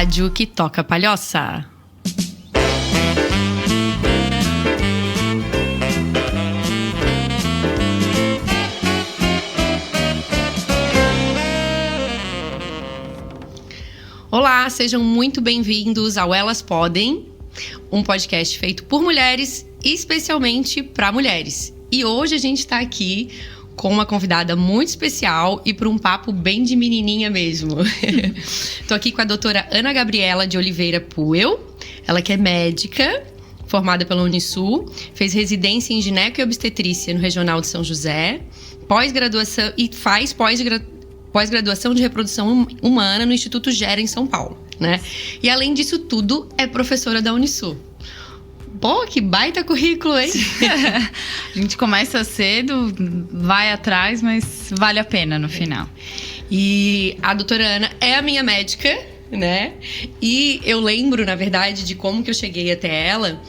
rádio que toca palhoça. Olá, sejam muito bem-vindos ao Elas Podem, um podcast feito por mulheres, especialmente para mulheres. E hoje a gente está aqui com uma convidada muito especial e para um papo bem de menininha mesmo. Estou aqui com a doutora Ana Gabriela de Oliveira Puel, ela que é médica, formada pela Unisul, fez residência em gineco e obstetrícia no Regional de São José, pós-graduação e faz pós-graduação de reprodução humana no Instituto Gera, em São Paulo, né? E além disso tudo, é professora da Unisul. Pô, que baita currículo, hein? A gente começa cedo, vai atrás, mas vale a pena no final. E a doutora Ana é a minha médica, né? E eu lembro, na verdade, de como que eu cheguei até ela,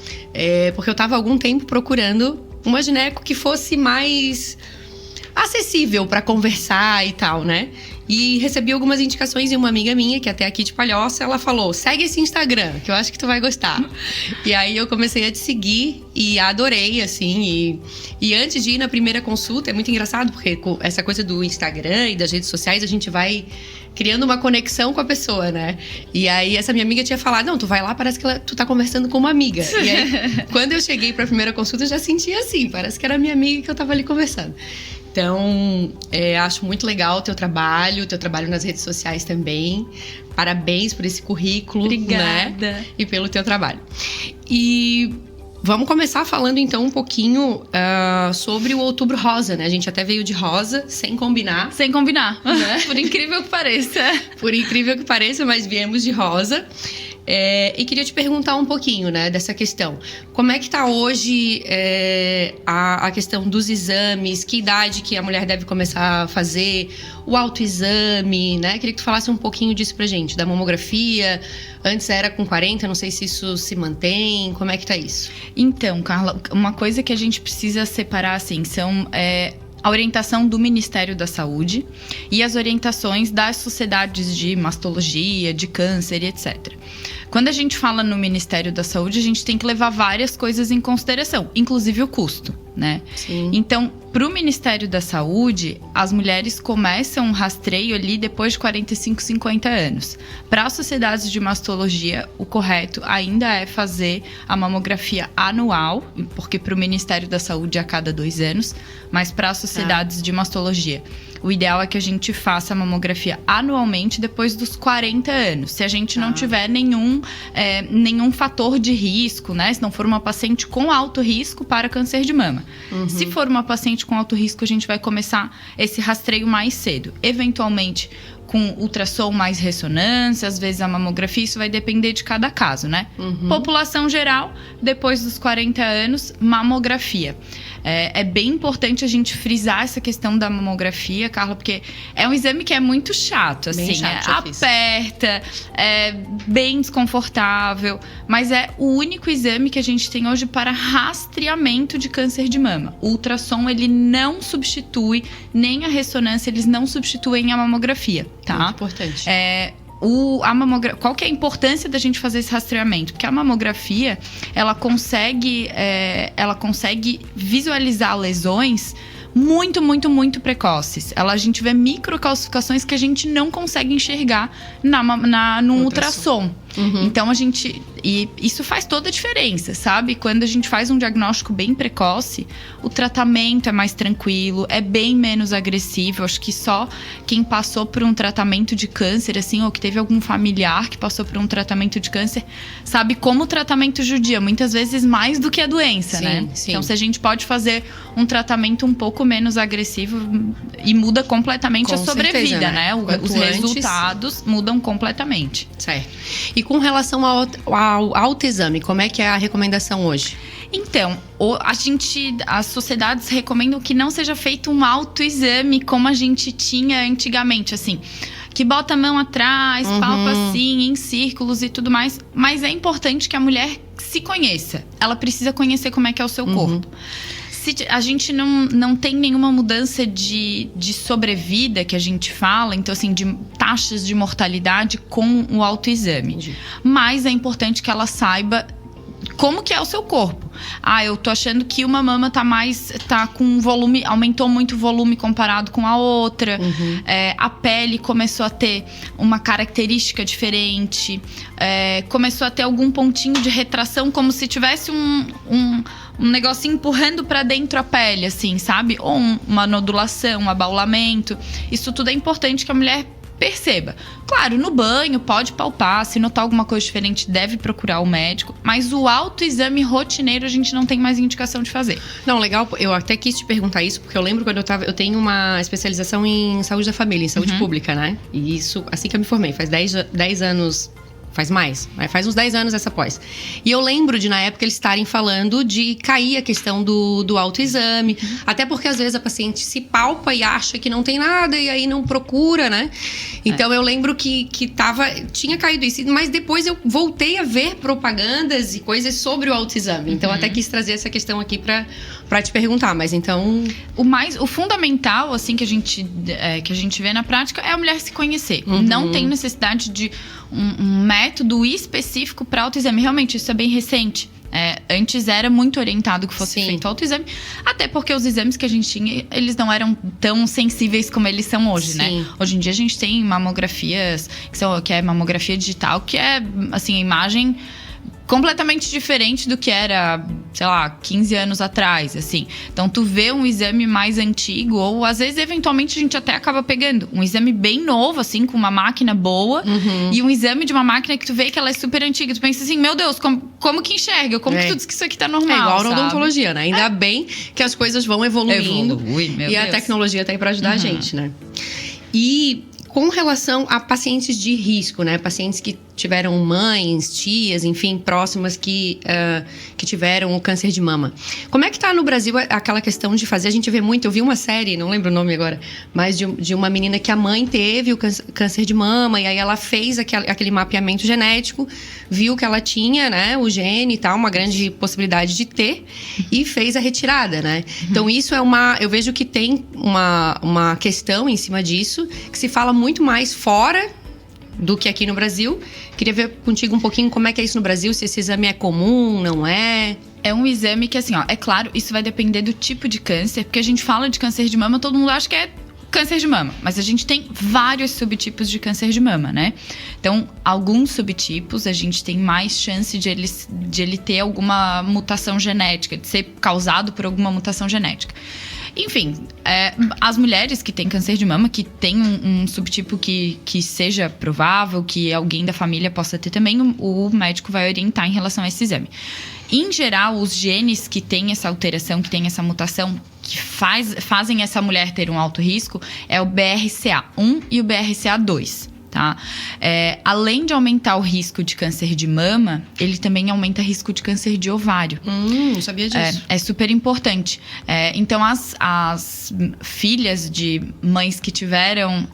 porque eu estava há algum tempo procurando uma gineco que fosse mais acessível para conversar e tal, né? E recebi algumas indicações de uma amiga minha, que até aqui de Palhoça, ela falou, segue esse Instagram, que eu acho que tu vai gostar. E aí eu comecei a te seguir e adorei, assim. E antes de ir na primeira consulta, é muito engraçado, porque com essa coisa do Instagram e das redes sociais, a gente vai criando uma conexão com a pessoa, né? E aí essa minha amiga tinha falado, não, tu vai lá, parece que tu tá conversando com uma amiga. E aí, quando eu cheguei pra primeira consulta, eu já sentia assim, parece que era minha amiga que eu tava ali conversando. Então, acho muito legal o teu trabalho nas redes sociais também. Parabéns por esse currículo. Obrigada. Né? E pelo teu trabalho. E vamos começar falando então um pouquinho sobre o Outubro Rosa, né? A gente até veio de rosa, sem combinar. Sem combinar, né? Por incrível que pareça. Por incrível que pareça, mas viemos de rosa. E queria te perguntar um pouquinho, né, dessa questão. Como é que tá hoje a questão dos exames? Que idade que a mulher deve começar a fazer? O autoexame, né? Queria que tu falasse um pouquinho disso pra gente. Da mamografia, antes era com 40, não sei se isso se mantém. Como é que tá isso? Então, Carla, uma coisa que a gente precisa separar, assim, são a orientação do Ministério da Saúde e as orientações das sociedades de mastologia, de câncer e etc. Quando a gente fala no Ministério da Saúde, a gente tem que levar várias coisas em consideração, inclusive o custo, né? Sim. Então, para o Ministério da Saúde, as mulheres começam um rastreio ali depois de 45, 50 anos. Para as sociedades de mastologia, o correto ainda é fazer a mamografia anual, porque para o Ministério da Saúde é a cada 2 anos, mas para as sociedades de mastologia, o ideal é que a gente faça a mamografia anualmente depois dos 40 anos. Se a gente não tiver nenhum fator de risco, né? Se não for uma paciente com alto risco para câncer de mama. Uhum. Se for uma paciente com alto risco, a gente vai começar esse rastreio mais cedo. Eventualmente, com ultrassom mais ressonância, às vezes a mamografia, isso vai depender de cada caso, né? Uhum. População geral, depois dos 40 anos, mamografia. É bem importante a gente frisar essa questão da mamografia, Carla, porque é um exame que é muito chato, assim. Bem chato, aperta, é bem desconfortável, mas é o único exame que a gente tem hoje para rastreamento de câncer de mama. O ultrassom, ele não substitui, nem a ressonância, eles não substituem a mamografia, tá? Muito importante. Qual que é a importância da gente fazer esse rastreamento? Porque a mamografia, ela consegue visualizar lesões muito, muito, muito precoces. A gente vê microcalcificações que a gente não consegue enxergar no ultrassom. Uhum. Então, e isso faz toda a diferença, sabe? Quando a gente faz um diagnóstico bem precoce, o tratamento é mais tranquilo, é bem menos agressivo. Acho que só quem passou por um tratamento de câncer, assim, ou que teve algum familiar que passou por um tratamento de câncer, sabe como o tratamento judia, muitas vezes mais do que a doença, sim, né? Sim. Então, se a gente pode fazer um tratamento um pouco menos agressivo e muda completamente Com a sobrevida, certeza, né? Os resultados mudam completamente. Certo. E com relação ao autoexame, como é que é a recomendação hoje? Então, as sociedades recomendam que não seja feito um autoexame como a gente tinha antigamente, assim, que bota a mão atrás, palpa assim, em círculos e tudo mais. Mas é importante que a mulher se conheça. Ela precisa conhecer como é que é o seu corpo. a gente não tem nenhuma mudança de sobrevida que a gente fala, então assim, de taxas de mortalidade com o autoexame. Entendi. Mas é importante que ela saiba como que é o seu corpo. Eu tô achando que uma mama tá com volume, aumentou muito o volume comparado com a outra. A pele começou a ter uma característica diferente. Começou a ter algum pontinho de retração, como se tivesse um negocinho empurrando pra dentro a pele, assim, sabe? Ou uma nodulação, um abaulamento. Isso tudo é importante que a mulher perceba. Claro, no banho pode palpar, se notar alguma coisa diferente deve procurar o médico, mas o autoexame rotineiro a gente não tem mais indicação de fazer. Não, legal, eu até quis te perguntar isso, porque eu lembro quando eu tenho uma especialização em saúde da família, em saúde pública, né? E isso, assim que eu me formei, faz 10 anos... Faz mais, faz uns 10 anos essa pós. E eu lembro de, na época, eles estarem falando de cair a questão do autoexame. Até porque, às vezes, a paciente se palpa e acha que não tem nada e aí não procura, né? Então, eu lembro que tinha caído isso. Mas depois eu voltei a ver propagandas e coisas sobre o autoexame. Então, até quis trazer essa questão aqui pra te perguntar. Mas, então... O fundamental, assim, que a gente vê na prática é a mulher se conhecer. Não tem necessidade de um método específico para autoexame. Realmente, isso é bem recente. Antes era muito orientado que fosse feito autoexame. Até porque os exames que a gente tinha, eles não eram tão sensíveis como eles são hoje, né? Hoje em dia a gente tem mamografias, que é mamografia digital, que é, assim, a imagem completamente diferente do que era, sei lá, 15 anos atrás, assim. Então, tu vê um exame mais antigo, ou às vezes, eventualmente, a gente até acaba pegando um exame bem novo, assim, com uma máquina boa, e um exame de uma máquina que tu vê que ela é super antiga. Tu pensa assim, meu Deus, como que enxerga? Como que tu diz que isso aqui tá normal, igual na odontologia, né? Ainda bem que as coisas vão evoluindo. A tecnologia tá aí pra ajudar a gente, né? E com relação a pacientes de risco, né? Pacientes que tiveram mães, tias, enfim, próximas que tiveram o câncer de mama. Como é que tá no Brasil aquela questão de fazer? A gente vê muito, eu vi uma série, não lembro o nome agora, mas de uma menina que a mãe teve o câncer de mama, e aí ela fez aquele mapeamento genético, viu que ela tinha, né, o gene e tal, uma grande possibilidade de ter, e fez a retirada, né? Então isso eu vejo que tem uma questão em cima disso, que se fala muito mais fora do que aqui no Brasil. Queria ver contigo um pouquinho como é que é isso no Brasil, se esse exame é comum, não é? É um exame que, assim, é claro, isso vai depender do tipo de câncer, porque a gente fala de câncer de mama, todo mundo acha que é câncer de mama, mas a gente tem vários subtipos de câncer de mama, né? Então, alguns subtipos a gente tem mais chance de ele ter alguma mutação genética, de ser causado por alguma mutação genética. Enfim, as mulheres que têm câncer de mama, que tem um subtipo que seja provável, que alguém da família possa ter também, o médico vai orientar em relação a esse exame. Em geral, os genes que têm essa alteração, que têm essa mutação, que fazem essa mulher ter um alto risco, é o BRCA1 e o BRCA2. Tá? Além de aumentar o risco de câncer de mama, ele também aumenta o risco de câncer de ovário. Não sabia disso. É super importante. Então, as filhas de mães que tiveram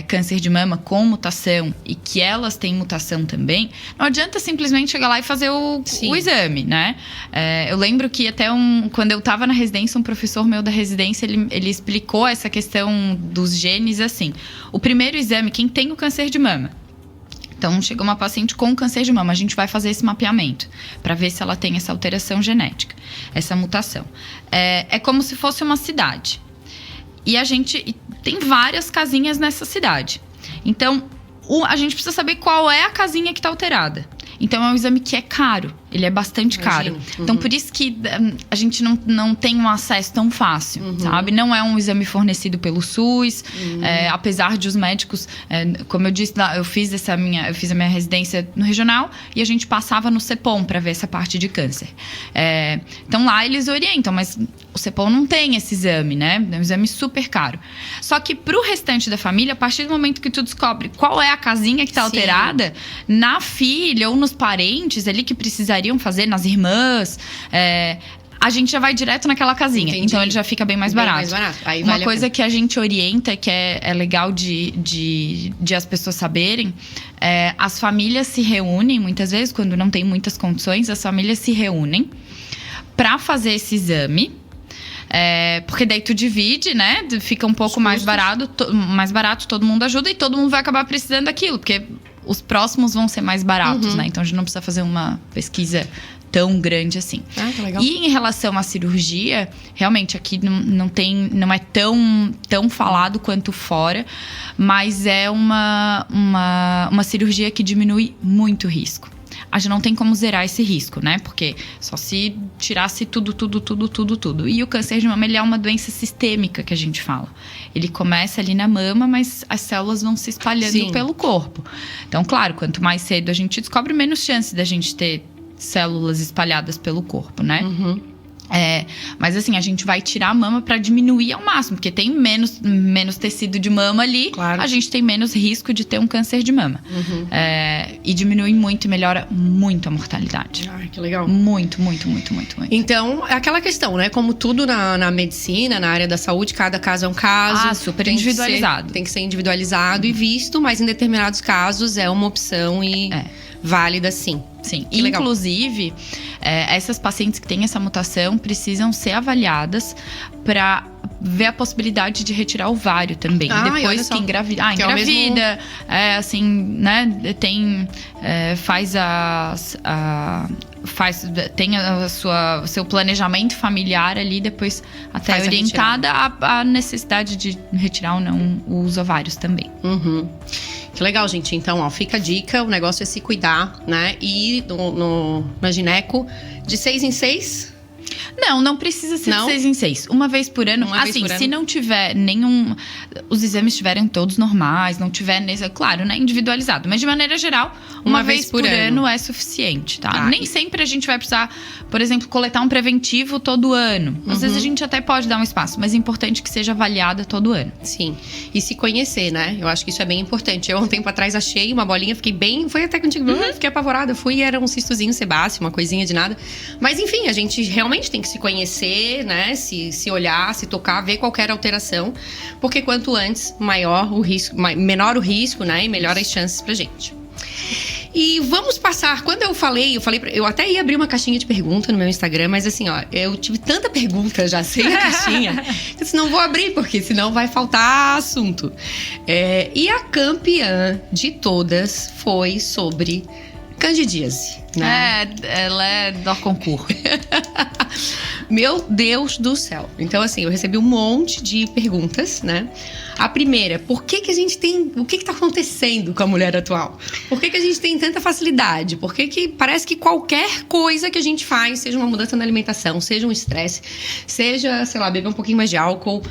câncer de mama com mutação e que elas têm mutação também, não adianta simplesmente chegar lá e fazer o exame, né? Eu lembro que até quando eu estava na residência, um professor meu da residência, ele explicou essa questão dos genes assim. O primeiro exame, quem tem o câncer de mama. Então, chega uma paciente com câncer de mama, a gente vai fazer esse mapeamento para ver se ela tem essa alteração genética, essa mutação. É como se fosse uma cidade. E a gente tem várias casinhas nessa cidade. Então, a gente precisa saber qual é a casinha que está alterada. Então, é um exame que é caro. Ele é bastante caro. Então, por isso que a gente não tem um acesso tão fácil, sabe? Não é um exame fornecido pelo SUS. Apesar de os médicos... como eu disse, eu fiz a minha residência no regional e a gente passava no CEPOM para ver essa parte de câncer. Então, lá eles orientam, mas o CEPOM não tem esse exame, né? É um exame super caro. Só que pro restante da família, a partir do momento que tu descobre qual é a casinha que tá alterada, na filha ou nos parentes ali que precisariam fazer, nas irmãs, a gente já vai direto naquela casinha. Entendi. Então ele já fica bem mais barato. Aí uma coisa que a gente orienta, que é legal de as pessoas saberem, as famílias se reúnem, muitas vezes, quando não tem muitas condições, as famílias se reúnem para fazer esse exame. Porque daí tu divide, né? Fica um pouco mais barato, todo mundo ajuda e todo mundo vai acabar precisando daquilo, porque os próximos vão ser mais baratos, né? Então a gente não precisa fazer uma pesquisa tão grande assim. Que legal. E em relação à cirurgia, realmente aqui não é tão falado quanto fora, mas é uma cirurgia que diminui muito o risco. A gente não tem como zerar esse risco, né? Porque só se tirasse tudo. E o câncer de mama, ele é uma doença sistêmica que a gente fala. Ele começa ali na mama, mas as células vão se espalhando pelo corpo. Então, claro, quanto mais cedo a gente descobre, menos chance da gente ter células espalhadas pelo corpo, né? Mas assim, a gente vai tirar a mama para diminuir ao máximo, porque tem menos tecido de mama ali, claro. A gente tem menos risco de ter um câncer de mama. E diminui muito e melhora muito a mortalidade. Ai, que legal. Muito. Então, é aquela questão, né? Como tudo na medicina, na área da saúde, cada caso é um caso. Super individualizado. Tem que ser individualizado e visto, mas em determinados casos é uma opção e válida, sim. Sim, que legal. Inclusive, essas pacientes que têm essa mutação precisam ser avaliadas para ver a possibilidade de retirar o ovario também. Depois que engravida. Engravida, assim, né? Tem seu planejamento familiar ali, depois até orientada a necessidade de retirar ou não os ovários também. Que legal, gente. Então, fica a dica. O negócio é se cuidar, né? E na gineco, de 6 em 6... Não precisa ser de 6 em 6. Uma vez por ano. Se não tiver nenhum... Os exames estiverem todos normais, não tiver... Claro, né? Individualizado. Mas de maneira geral, uma vez por ano é suficiente, tá? Nem sempre a gente vai precisar, por exemplo, coletar um preventivo todo ano. Às vezes a gente até pode dar um espaço, mas é importante que seja avaliada todo ano. Sim. E se conhecer, né? Eu acho que isso é bem importante. Eu, há um tempo atrás, achei uma bolinha, fiquei bem... Foi até contigo, fiquei apavorada. Fui e era um cistozinho sebáceo, uma coisinha de nada. Mas, enfim, a gente realmente tem que se conhecer, né? Se olhar, se tocar, ver qualquer alteração. Porque quanto antes, menor o risco, né? E melhor as chances pra gente. E vamos passar, quando eu até ia abrir uma caixinha de pergunta no meu Instagram, mas assim, eu tive tanta pergunta já sem a caixinha, que eu disse, não vou abrir, porque senão vai faltar assunto. E a campeã de todas foi sobre candidíase, né? Ela é do concurso. Meu Deus do céu. Então, assim, eu recebi um monte de perguntas, né? A primeira, o que tá acontecendo com a mulher atual? Por que a gente tem tanta facilidade? Por que parece que qualquer coisa que a gente faz, seja uma mudança na alimentação, seja um estresse, seja, sei lá, beber um pouquinho mais de álcool...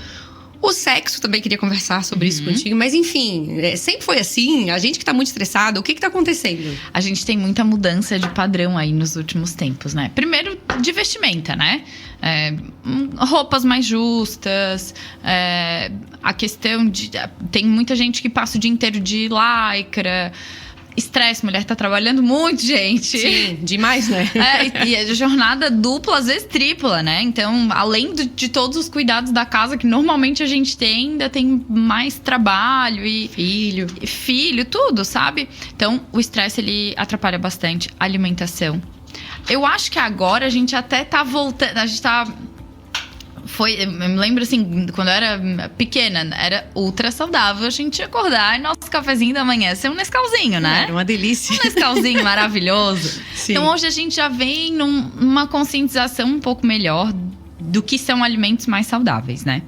O sexo, também queria conversar sobre isso contigo. Mas, enfim, sempre foi assim. A gente que tá muito estressado, o que tá acontecendo? A gente tem muita mudança de padrão aí nos últimos tempos, né? Primeiro, de vestimenta, né? Roupas mais justas. A questão de... Tem muita gente que passa o dia inteiro de lycra. Estresse, mulher tá trabalhando muito, gente. Sim, demais, né? E a jornada dupla, às vezes tripla, né? Então, além de todos os cuidados da casa que normalmente a gente tem, ainda tem mais trabalho e... Filho, tudo, sabe? Então, o estresse, ele atrapalha bastante a alimentação. Eu acho que agora a gente até tá voltando... A gente tá... Eu me lembro assim, quando eu era pequena, era ultra saudável a gente acordar e nosso cafezinho da manhã ser um Nescauzinho, né? Era uma delícia. Um Nescauzinho maravilhoso. Sim. Então hoje a gente já vem numa conscientização um pouco melhor do que são alimentos mais saudáveis, né?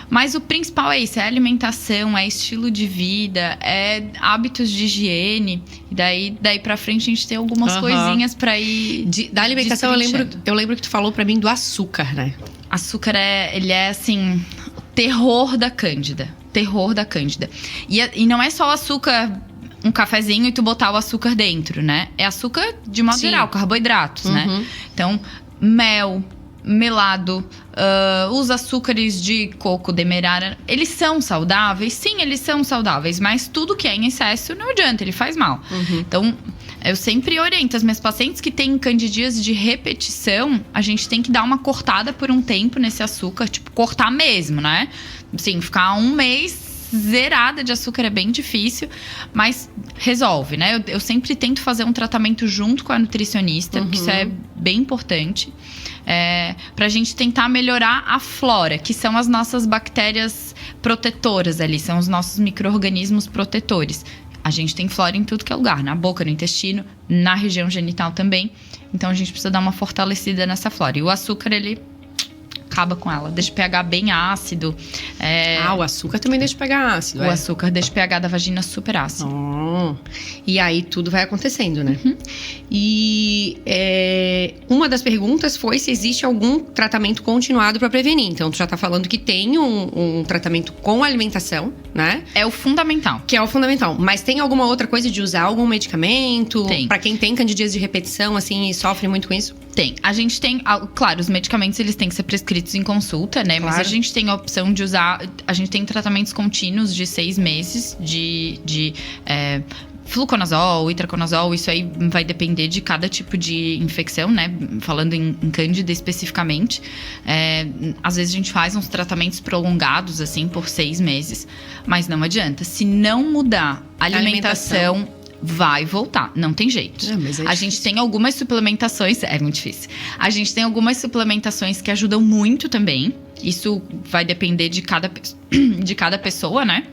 Mas o principal é isso, é alimentação, é estilo de vida, é hábitos de higiene. E daí pra frente a gente tem algumas coisinhas pra ir da alimentação, eu lembro que tu falou pra mim do açúcar, né? Açúcar, ele é assim, o terror da Cândida. Terror da Cândida. E não é só o açúcar, um cafezinho e tu botar o açúcar dentro, né? É açúcar de modo geral, carboidratos, né? Então, mel, melado, os açúcares de coco, demerara, eles são saudáveis? Sim, eles são saudáveis, mas tudo que é em excesso não adianta, ele faz mal. Então, eu sempre oriento as minhas pacientes que têm candidíase de repetição, a gente tem que dar uma cortada por um tempo nesse açúcar, tipo, cortar mesmo, né? Assim, ficar um mês zerada de açúcar é bem difícil, mas resolve, né? Eu sempre tento fazer um tratamento junto com a nutricionista, porque isso é bem importante. Pra gente tentar melhorar a flora, que são as nossas bactérias protetoras ali, são os nossos micro-organismos protetores. A gente tem flora em tudo que é lugar, na boca, no intestino, na região genital também. Então a gente precisa dar uma fortalecida nessa flora. E o açúcar, ele acaba com ela, deixa o pH bem ácido. O açúcar também deixa o pH ácido. O açúcar deixa o pH da vagina super ácido. E aí tudo vai acontecendo, né? E uma das perguntas foi se existe algum tratamento continuado para prevenir. Então, tu já tá falando que tem um tratamento com alimentação, né? É o fundamental. Que é o fundamental. Mas tem alguma outra coisa de usar algum medicamento? Tem. Pra quem tem candidíase de repetição, assim, e sofre muito com isso? Tem. A gente tem, claro, os medicamentos eles têm que ser prescritos em consulta, né? Claro. Mas a gente tem a opção de usar, a gente tem tratamentos contínuos de 6 meses de fluconazol, itraconazol, isso aí vai depender de cada tipo de infecção, né? Falando em cândida especificamente. Às vezes a gente faz uns tratamentos prolongados, assim, por 6 meses. Mas não adianta. Se não mudar a alimentação vai voltar, não tem jeito. A gente tem algumas suplementações, é muito difícil. A gente tem algumas suplementações que ajudam muito também. Isso vai depender de cada pessoa, né?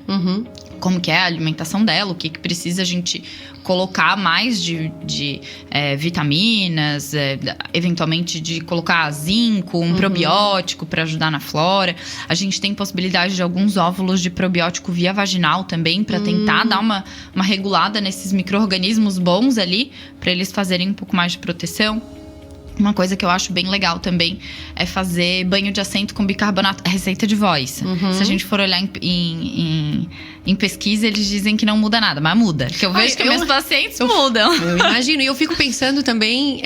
Como que é a alimentação dela, o que precisa a gente colocar mais de vitaminas, eventualmente de colocar zinco, um probiótico para ajudar na flora. A gente tem possibilidade de alguns óvulos de probiótico via vaginal também, para tentar dar uma regulada nesses micro-organismos bons ali, para eles fazerem um pouco mais de proteção. Uma coisa que eu acho bem legal também é fazer banho de assento com bicarbonato. É receita de voz. Se a gente for olhar em pesquisa, eles dizem que não muda nada, mas muda. Porque eu vejo que meus pacientes mudam. Eu imagino. E eu fico pensando também,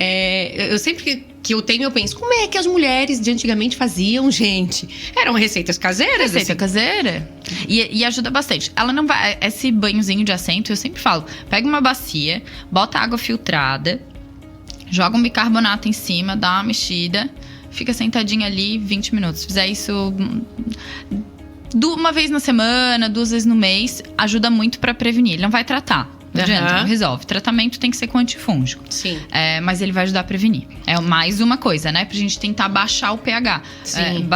eu sempre que eu tenho, eu penso, como é que as mulheres de antigamente faziam, gente? Eram receitas caseiras? Receita caseira. E ajuda bastante. Ela não vai... Esse banhozinho de assento, eu sempre falo, pega uma bacia, bota água filtrada, joga um bicarbonato em cima, dá uma mexida, fica sentadinha ali 20 minutos. Se fizer isso uma vez na semana, 2 vezes no mês, ajuda muito pra prevenir. Ele não vai tratar, não adianta, não resolve. Tratamento tem que ser com antifúngico. Sim. Mas ele vai ajudar a prevenir. É mais uma coisa, né? Pra gente tentar baixar o pH. Sim.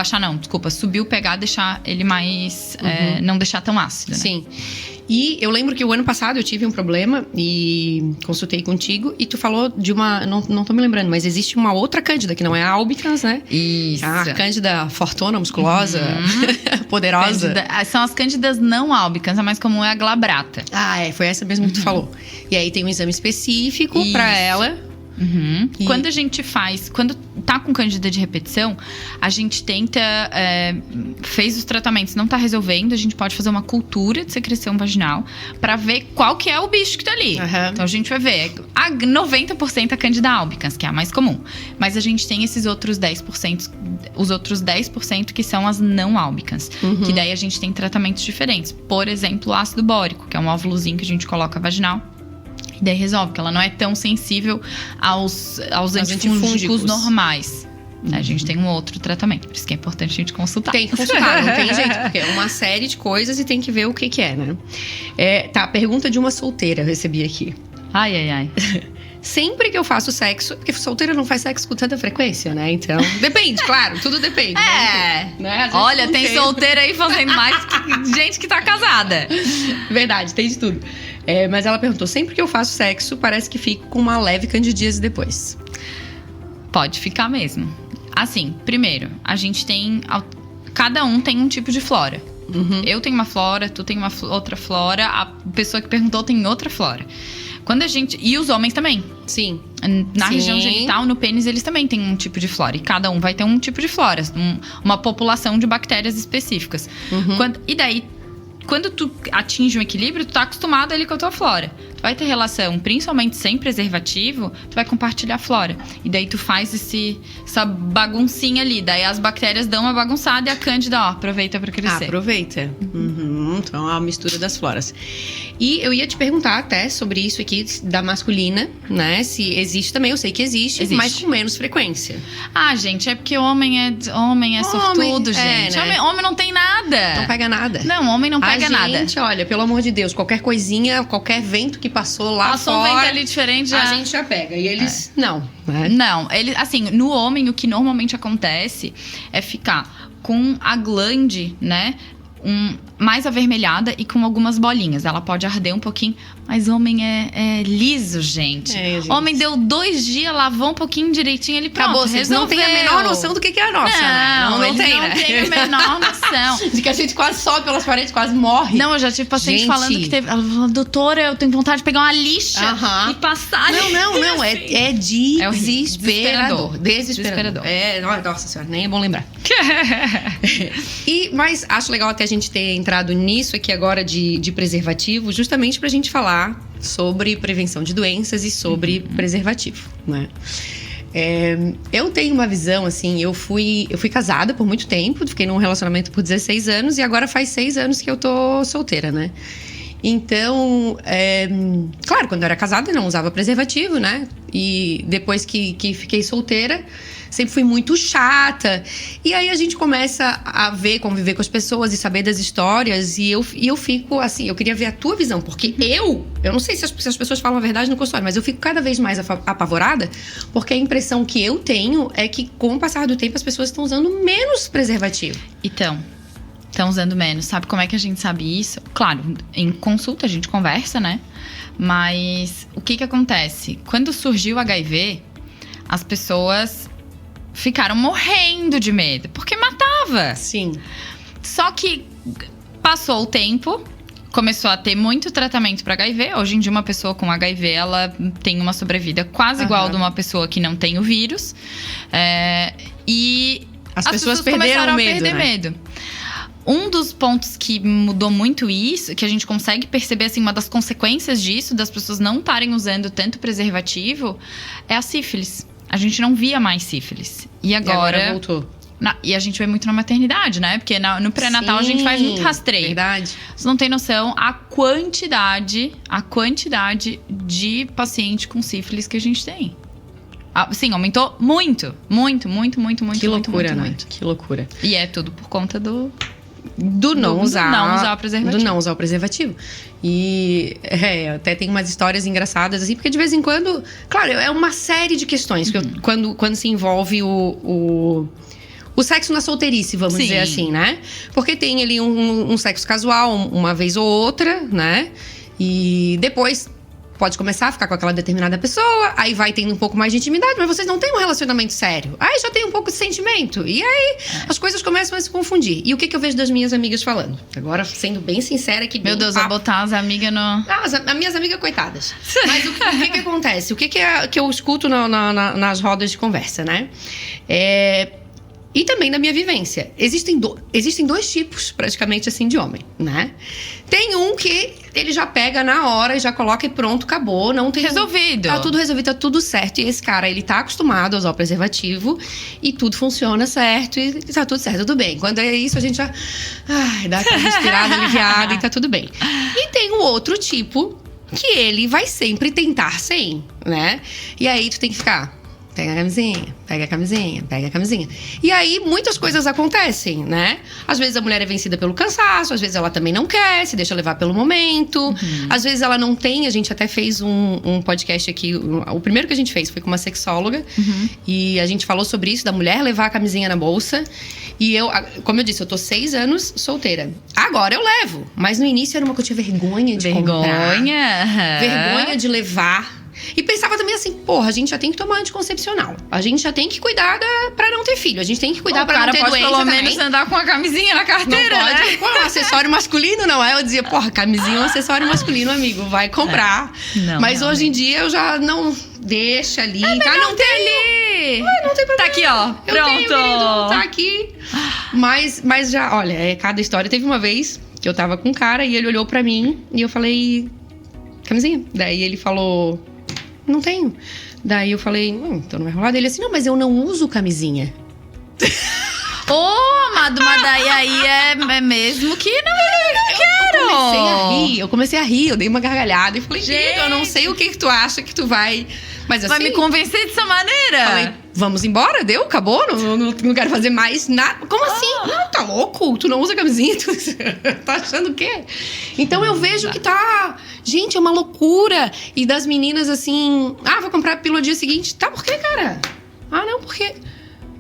Subir o pH, deixar ele mais... não deixar tão ácido, né? Sim. E eu lembro que o ano passado eu tive um problema e consultei contigo e tu falou de uma... Não tô me lembrando, mas existe uma outra cândida, que não é a albicans, né? Isso. A cândida fortona, musculosa, poderosa. São as cândidas não albicans, a mais comum é a glabrata. Foi essa mesmo que tu falou. E aí tem um exame específico pra ela. Quando a gente quando tá com cândida de repetição, a gente tenta, fez os tratamentos, não tá resolvendo, a gente pode fazer uma cultura de secreção vaginal pra ver qual que é o bicho que tá ali. Então a gente vai ver, 90% a cândida albicans, que é a mais comum. Mas a gente tem esses outros 10%, os outros 10% que são as não albicans. Que daí a gente tem tratamentos diferentes. Por exemplo, o ácido bórico, que é um óvulozinho que a gente coloca vaginal. E daí resolve, que ela não é tão sensível aos antifúngicos normais. A gente tem um outro tratamento, por isso que é importante a gente consultar. Tem que consultar, não tem jeito, porque é uma série de coisas e tem que ver o que é, né? Pergunta de uma solteira eu recebi aqui. Ai. Sempre que eu faço sexo, porque solteira não faz sexo com tanta frequência, né? Então, depende, claro, tudo depende. Né? Olha, tem solteira aí fazendo mais que gente que tá casada. Verdade, tem de tudo. Mas ela perguntou, sempre que eu faço sexo, parece que fico com uma leve candidíase depois. Pode ficar mesmo. Assim, primeiro, a gente tem... Cada um tem um tipo de flora. Eu tenho uma flora, tu tem uma outra flora, a pessoa que perguntou tem outra flora. E os homens também. Sim. Na região genital, no pênis, eles também têm um tipo de flora. E cada um vai ter um tipo de flora. Uma população de bactérias específicas. E daí, quando tu atinge um equilíbrio, tu tá acostumado ali com a tua flora. Tu vai ter relação, principalmente sem preservativo, tu vai compartilhar a flora. E daí tu faz essa baguncinha ali. Daí as bactérias dão uma bagunçada e a cândida, aproveita pra crescer. Aproveita. Então é uma mistura das floras. E eu ia te perguntar até sobre isso aqui da masculina, né? Se existe também, eu sei que existe. Mas com menos frequência. Ah, gente, é porque homem é sortudo, gente. Né? Homem não tem nada. Não pega nada. Não, homem não pega nada. Gente, olha, pelo amor de Deus, qualquer coisinha, qualquer vento que passou lá Passou fora, um vento ali diferente, a gente já pega. E eles, não. Né? Não, assim, no homem o que normalmente acontece é ficar com a glande, né? Mais avermelhada e com algumas bolinhas. Ela pode arder um pouquinho, mas homem é liso, gente. Gente. Homem deu 2 dias, lavou um pouquinho direitinho, ele pronto, acabou. Vocês não têm a menor noção do que é a nossa, né? Não tem, né? Não tem a menor noção. De que a gente quase sobe pelas paredes, quase morre. Não, eu já tive paciente falando que teve... Ela falou, doutora, eu tenho vontade de pegar uma lixa e passar... Não. É desesperador. Desesperador. Nossa senhora, nem é bom lembrar. Mas acho legal até a gente ter entrado nisso aqui agora de preservativo, justamente pra gente falar sobre prevenção de doenças e sobre preservativo, né? Eu tenho uma visão, assim, eu fui casada por muito tempo, fiquei num relacionamento por 16 anos e agora faz 6 anos que eu tô solteira, né? Então, claro, quando eu era casada eu não usava preservativo, né? E depois que fiquei solteira, sempre fui muito chata. E aí a gente começa a conviver com as pessoas e saber das histórias. E eu fico assim, eu queria ver a tua visão. Porque eu não sei se as pessoas falam a verdade no consultório, mas eu fico cada vez mais apavorada. Porque a impressão que eu tenho é que com o passar do tempo as pessoas estão usando menos preservativo. Então, estão usando menos. Sabe como é que a gente sabe isso? Claro, em consulta a gente conversa, né? Mas o que acontece? Quando surgiu o HIV, as pessoas ficaram morrendo de medo, porque matava. Sim. Só que passou o tempo, começou a ter muito tratamento para HIV. Hoje em dia, uma pessoa com HIV, ela tem uma sobrevida quase igual de uma pessoa que não tem o vírus. E as pessoas perderam medo. Um dos pontos que mudou muito isso, que a gente consegue perceber, assim, uma das consequências disso, das pessoas não estarem usando tanto preservativo, é a sífilis. A gente não via mais sífilis. E agora voltou. E a gente vê muito na maternidade, né? Porque no pré-natal a gente faz muito rastreio. Verdade. Você não tem noção a quantidade de paciente com sífilis que a gente tem. Sim, aumentou muito. Muito. Que loucura, né? Muito. Que loucura. E é tudo por conta do não usar o preservativo. Do não usar o preservativo. E até tem umas histórias engraçadas, assim, porque de vez em quando... Claro, é uma série de questões quando se envolve o sexo na solteirice, vamos dizer assim, né? Porque tem ali um sexo casual, uma vez ou outra, né? E depois pode começar a ficar com aquela determinada pessoa, aí vai tendo um pouco mais de intimidade, mas vocês não têm um relacionamento sério. Aí já tem um pouco de sentimento. E aí as coisas começam a se confundir. E o que eu vejo das minhas amigas falando? Agora, sendo bem sincera aqui... Meu Deus, vou botar as amigas no... As minhas amigas, coitadas. Mas o que acontece? O que eu escuto nas rodas de conversa, né? E também da minha vivência. Existem 2 tipos, praticamente, assim, de homem, né? Tem um que ele já pega na hora e já coloca e pronto, acabou. Não tem... Resolvido. Tá tudo resolvido, tá tudo certo. E esse cara, ele tá acostumado a usar o preservativo e tudo funciona certo e tá tudo certo, tudo bem. Quando é isso, a gente já dá aquela respirada aliviada e tá tudo bem. E tem o outro tipo que ele vai sempre tentar sem, né? E aí tu tem que ficar... Pega a camisinha, pega a camisinha, pega a camisinha. E aí, muitas coisas acontecem, né? Às vezes a mulher é vencida pelo cansaço, às vezes ela também não quer, se deixa levar pelo momento. Às vezes ela não tem, a gente até fez um podcast aqui, o primeiro que a gente fez foi com uma sexóloga. E a gente falou sobre isso, da mulher levar a camisinha na bolsa. E eu, como eu disse, eu tô 6 anos solteira. Agora eu levo, mas no início era uma que eu tinha vergonha de comprar. Vergonha de levar. E pensava também assim, porra, a gente já tem que tomar anticoncepcional. A gente já tem que cuidar pra não ter filho. A gente tem que cuidar pra não ter doença pelo menos também. Andar com a camisinha na carteira, não pode, né? Pô, um acessório masculino, não é? Eu dizia, porra, camisinha é um acessório masculino, amigo. Vai comprar. Não, mas hoje em dia eu já não... Deixa ali. Não tem ali. Não tem problema. Tá aqui, ó. Eu Pronto. tenho, querido, tá aqui. Mas já, olha, cada história. Teve uma vez que eu tava com um cara e ele olhou pra mim e eu falei, camisinha. Daí ele falou... Não tenho. Daí eu falei, então não vai rolar. Ele assim, não, mas eu não uso camisinha. Ô, amado, mas daí aí é mesmo que não quero. Eu comecei a rir, eu dei uma gargalhada e falei, gente, eu não sei o que tu acha que tu vai... Mas assim... Vai me convencer dessa maneira? Falei, vamos embora? Deu? Acabou? Não quero fazer mais nada. Como assim? Não, tá louco? Tu não usa camisinha? Tu tá achando o quê? Então eu vejo que tá... Gente, é uma loucura. E das meninas assim... vou comprar a pílula no dia seguinte. Tá, por quê, cara? Não, porque...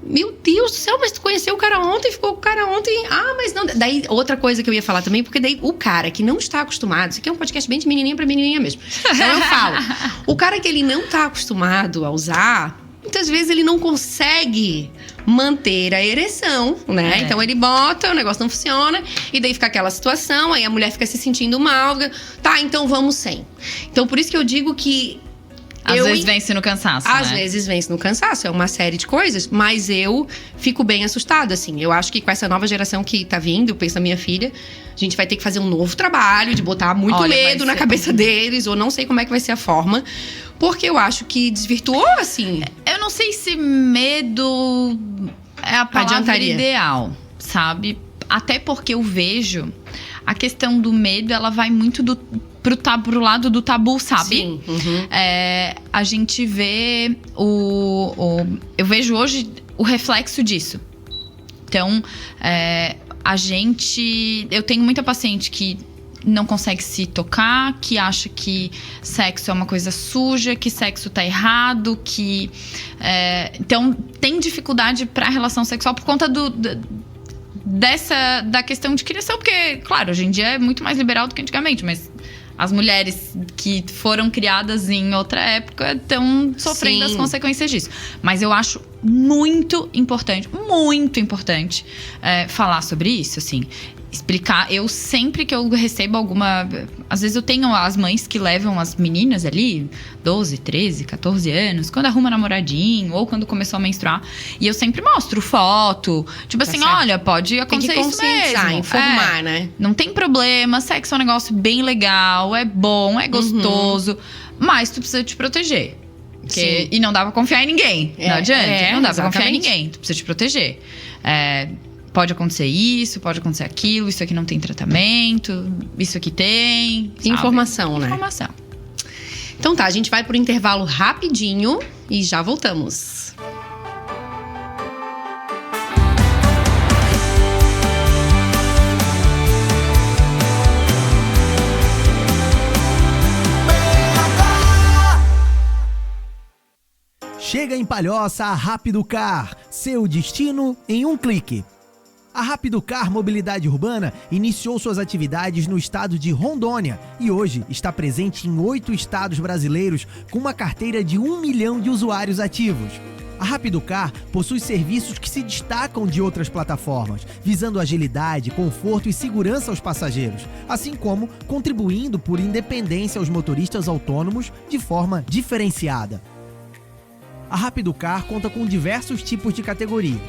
Meu Deus do céu, mas tu conheceu o cara ontem, ficou com o cara ontem. Mas não. Daí, outra coisa que eu ia falar também, porque daí o cara que não está acostumado, isso aqui é um podcast bem de menininha pra menininha mesmo. Então eu falo, o cara que ele não tá acostumado a usar, muitas vezes ele não consegue manter a ereção, né? Então ele bota, o negócio não funciona, e daí fica aquela situação, aí a mulher fica se sentindo mal. Tá, então vamos sem. Então por isso que eu digo que às vezes vence no cansaço, Às vezes vence no cansaço, é uma série de coisas. Mas eu fico bem assustada, assim. Eu acho que com essa nova geração que tá vindo, eu penso na minha filha, a gente vai ter que fazer um novo trabalho de botar muito medo na cabeça deles. Ou não sei como é que vai ser a forma. Porque eu acho que desvirtuou, assim. Eu não sei se medo é a palavra ideal, sabe? Até porque eu vejo a questão do medo, ela vai muito pro lado do tabu, sabe? Sim. A gente vê eu vejo hoje o reflexo disso. Então, eu tenho muita paciente que não consegue se tocar, que acha que sexo é uma coisa suja, que sexo tá errado, que... então, tem dificuldade pra relação sexual por conta da questão de criação. Porque, claro, hoje em dia é muito mais liberal do que antigamente, mas... As mulheres que foram criadas em outra época estão sofrendo as consequências disso. Mas eu acho muito importante falar sobre isso, assim. Explicar. Eu sempre que eu recebo alguma... Às vezes eu tenho as mães que levam as meninas ali, 12, 13, 14 anos, quando arruma namoradinho ou quando começou a menstruar. E eu sempre mostro foto. Tipo assim, certo. Olha, pode acontecer isso mesmo. Informar, né? Não tem problema, sexo é um negócio bem legal, é bom, é gostoso. Mas tu precisa te proteger. E não dá pra confiar em ninguém. Não adianta. Não dá pra confiar em ninguém. Tu precisa te proteger. Pode acontecer isso, pode acontecer aquilo, isso aqui não tem tratamento, isso aqui tem. Sabe? Informação, né? Informação. Então tá, a gente vai pro intervalo rapidinho e já voltamos. Chega em Palhoça a Rápido Car, seu destino em um clique. A Rápido Car Mobilidade Urbana iniciou suas atividades no estado de Rondônia e hoje está presente em 8 estados brasileiros com uma carteira de 1 milhão de usuários ativos. A Rápido Car possui serviços que se destacam de outras plataformas, visando agilidade, conforto e segurança aos passageiros, assim como contribuindo por independência aos motoristas autônomos de forma diferenciada. A Rápido Car conta com diversos tipos de categorias: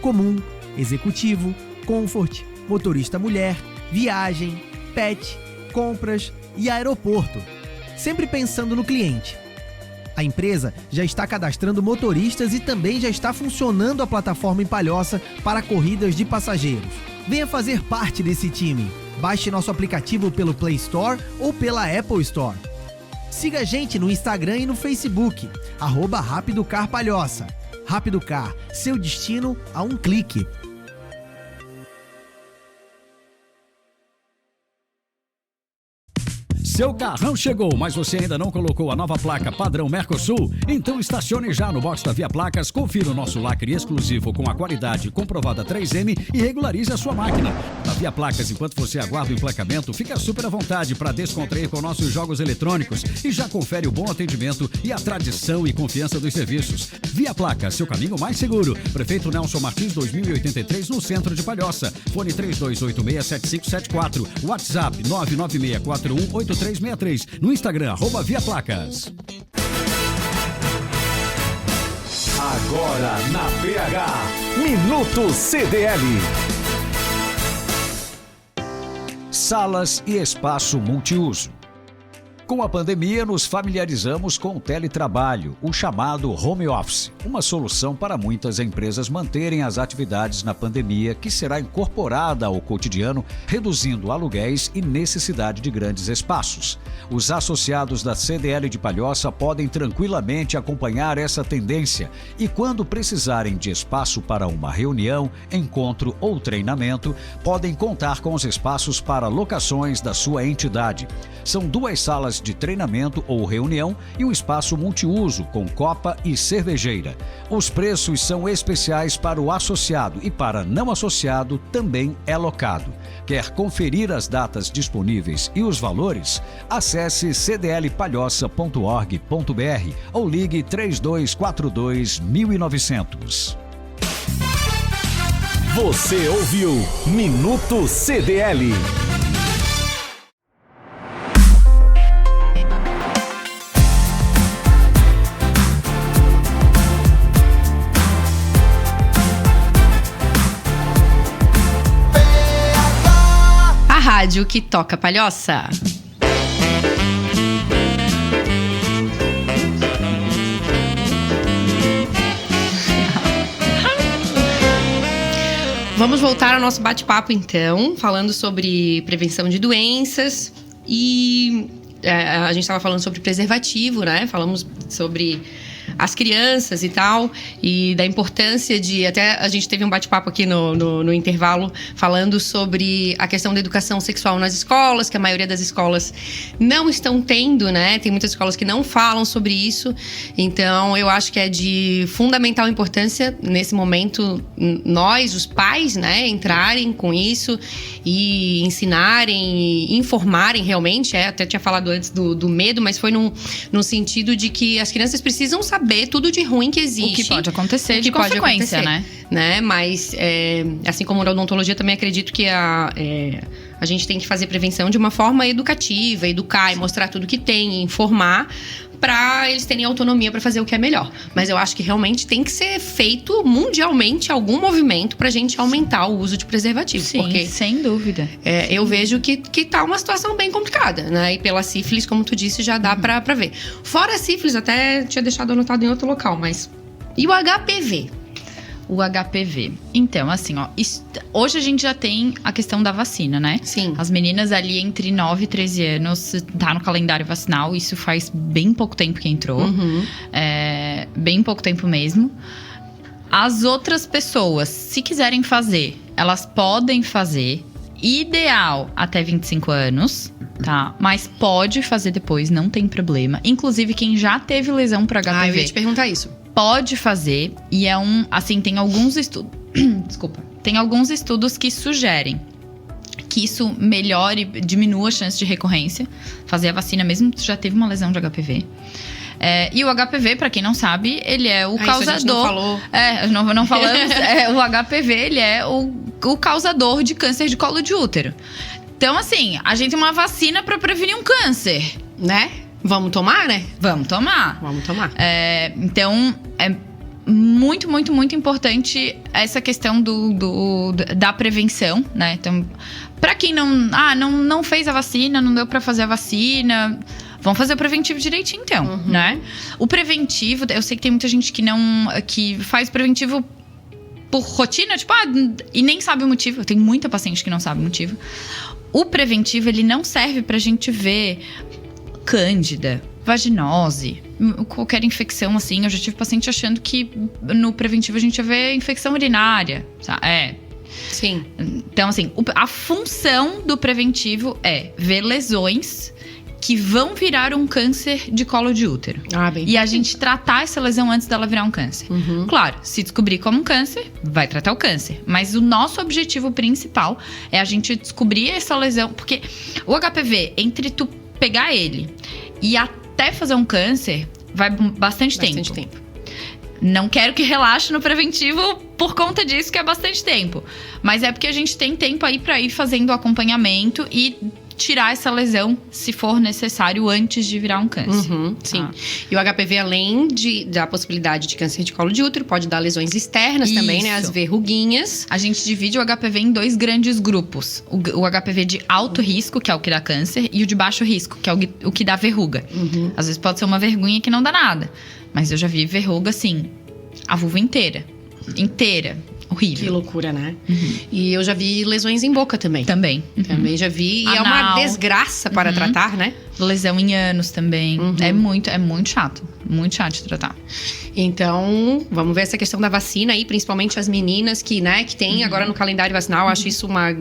comum, executivo, comfort, motorista mulher, viagem, pet, compras e aeroporto, sempre pensando no cliente. A empresa já está cadastrando motoristas e também já está funcionando a plataforma em Palhoça para corridas de passageiros. Venha fazer parte desse time. Baixe nosso aplicativo pelo Play Store ou pela Apple Store. Siga a gente no Instagram e no Facebook, @Rápido Car Palhoça. Rápido Car, seu destino a um clique. Seu carrão chegou, mas você ainda não colocou a nova placa padrão Mercosul? Então estacione já no box da Via Placas, confira o nosso lacre exclusivo com a qualidade comprovada 3M e regularize a sua máquina. Na Via Placas, enquanto você aguarda o emplacamento, fica super à vontade para descontrair com nossos jogos eletrônicos e já confere o bom atendimento e a tradição e confiança dos serviços. Via Placas, seu caminho mais seguro. Prefeito Nelson Martins, 2083, no centro de Palhoça. Fone 32867574. WhatsApp 996418363. No Instagram, @Via Placas. Agora na PH, Minuto CDL. Salas e espaço multiuso. Com a pandemia, nos familiarizamos com o teletrabalho, o chamado home office, uma solução para muitas empresas manterem as atividades na pandemia, que será incorporada ao cotidiano, reduzindo aluguéis e necessidade de grandes espaços. Os associados da CDL de Palhoça podem tranquilamente acompanhar essa tendência e, quando precisarem de espaço para uma reunião, encontro ou treinamento, podem contar com os espaços para locações da sua entidade. São 2 salas de treinamento ou reunião e um espaço multiuso com copa e cervejeira. Os preços são especiais para o associado e para não associado também é locado. Quer conferir as datas disponíveis e os valores? Acesse cdlpalhoça.org.br ou ligue 3242 1900. Você ouviu Minuto CDL. A rádio que toca Palhoça. Vamos voltar ao nosso bate-papo, então, falando sobre prevenção de doenças e a gente estava falando sobre preservativo, né? Falamos sobre as crianças e tal, e da importância de... Até a gente teve um bate-papo aqui no intervalo falando sobre a questão da educação sexual nas escolas, que a maioria das escolas não estão tendo, né? Tem muitas escolas que não falam sobre isso. Então, eu acho que é de fundamental importância, nesse momento, nós, os pais, né? Entrarem com isso e ensinarem, e informarem realmente. Até tinha falado antes do medo, mas foi no sentido de que as crianças precisam saber tudo de ruim que existe. O que pode acontecer de consequência, né? Mas, assim como na odontologia, também acredito que a gente tem que fazer prevenção de uma forma educativa, educar e mostrar tudo que tem, informar, para eles terem autonomia para fazer o que é melhor. Mas eu acho que realmente tem que ser feito mundialmente algum movimento pra gente aumentar o uso de preservativo. Sim, porque, sem dúvida. Eu vejo que tá uma situação bem complicada, né? E pela sífilis, como tu disse, já dá pra ver. Fora a sífilis, até tinha deixado anotado em outro local, mas... E o HPV? O HPV. Então, assim, ó, hoje a gente já tem a questão da vacina, né? Sim. As meninas ali entre 9 e 13 anos, tá no calendário vacinal, isso faz bem pouco tempo que entrou. Uhum. Bem pouco tempo mesmo. As outras pessoas, se quiserem fazer, elas podem fazer. Ideal até 25 anos, tá? Mas pode fazer depois, não tem problema. Inclusive, quem já teve lesão por HPV... eu ia te perguntar isso. Pode fazer, e assim, tem alguns estudos... Desculpa. Tem alguns estudos que sugerem que isso melhore, diminua a chance de recorrência. Fazer a vacina mesmo que já teve uma lesão de HPV. E o HPV, pra quem não sabe, ele é o causador... Isso a gente não falou. Não falamos. O HPV, ele é o causador de câncer de colo de útero. Então, assim, a gente tem uma vacina pra prevenir um câncer. Né? Vamos tomar, né? Vamos tomar. Vamos tomar. Então, é muito, muito, muito importante essa questão da prevenção, né? Então, pra quem não fez a vacina, não deu pra fazer a vacina... Vamos fazer o preventivo direitinho, então, né? O preventivo, eu sei que tem muita gente que faz preventivo por rotina, tipo, e nem sabe o motivo. Eu tenho muita paciente que não sabe o motivo. O preventivo, ele não serve pra gente ver cândida, vaginose, qualquer infecção assim. Eu já tive paciente achando que no preventivo a gente ia ver infecção urinária, sabe? Sim. Então, assim, a função do preventivo é ver lesões que vão virar um câncer de colo de útero. E a gente tratar essa lesão antes dela virar um câncer. Claro, se descobrir como um câncer, vai tratar o câncer. Mas o nosso objetivo principal é a gente descobrir essa lesão. Porque o HPV, entre tu pegar ele e até fazer um câncer, vai bastante tempo. Não quero que relaxe no preventivo por conta disso, que é bastante tempo. Mas é porque a gente tem tempo aí pra ir fazendo o acompanhamento e tirar essa lesão, se for necessário, antes de virar um câncer. Sim. Tá? E o HPV, além da possibilidade de câncer de colo de útero, pode dar lesões externas também, né? As verruguinhas. A gente divide o HPV em 2 grandes grupos. O HPV de alto risco, que é o que dá câncer, e o de baixo risco, que é o que dá verruga. Às vezes pode ser uma vergonha que não dá nada. Mas eu já vi verruga, assim, a vulva inteira. Horrível. Que loucura, né? E eu já vi lesões em boca também. Também. Também já vi. E é uma Anal. desgraça para tratar, né? Lesão em ânus também. É muito chato. Muito chato de tratar. Então, vamos ver essa questão da vacina aí, principalmente as meninas que tem agora no calendário vacinal. Eu acho isso uma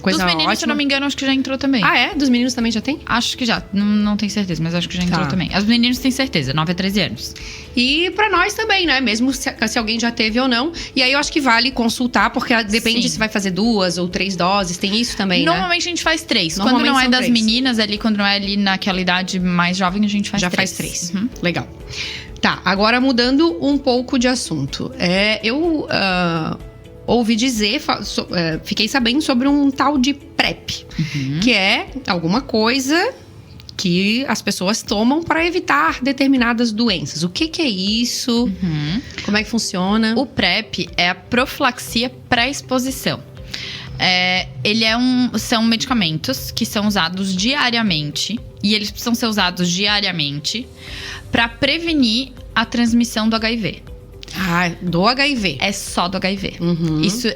coisa Dos meninos, ótima. se eu não me engano, acho que já entrou também. Ah, é? Dos meninos também já tem? Acho que já. Não tenho certeza, mas acho que já entrou também. As meninas têm certeza, 9 a 13 anos. E pra nós também, né? Mesmo se alguém já teve ou não. E aí eu acho que vale consultar, porque depende Sim. se vai fazer 2 ou 3 doses. Tem isso também, Normalmente a gente faz 3. Quando Normalmente não é são das 3. meninas ali, quando não é ali naquela idade mais jovem, a gente faz Já 3. faz 3. Legal. Tá, agora mudando um pouco de assunto. Eu ouvi dizer, fiquei sabendo sobre um tal de PrEP, que é alguma coisa que as pessoas tomam para evitar determinadas doenças. O que é isso? Como é que funciona? O PrEP é a profilaxia pré-exposição. São medicamentos que são usados diariamente, e eles precisam ser usados diariamente para prevenir a transmissão do HIV. Ah, do HIV. É só do HIV. Isso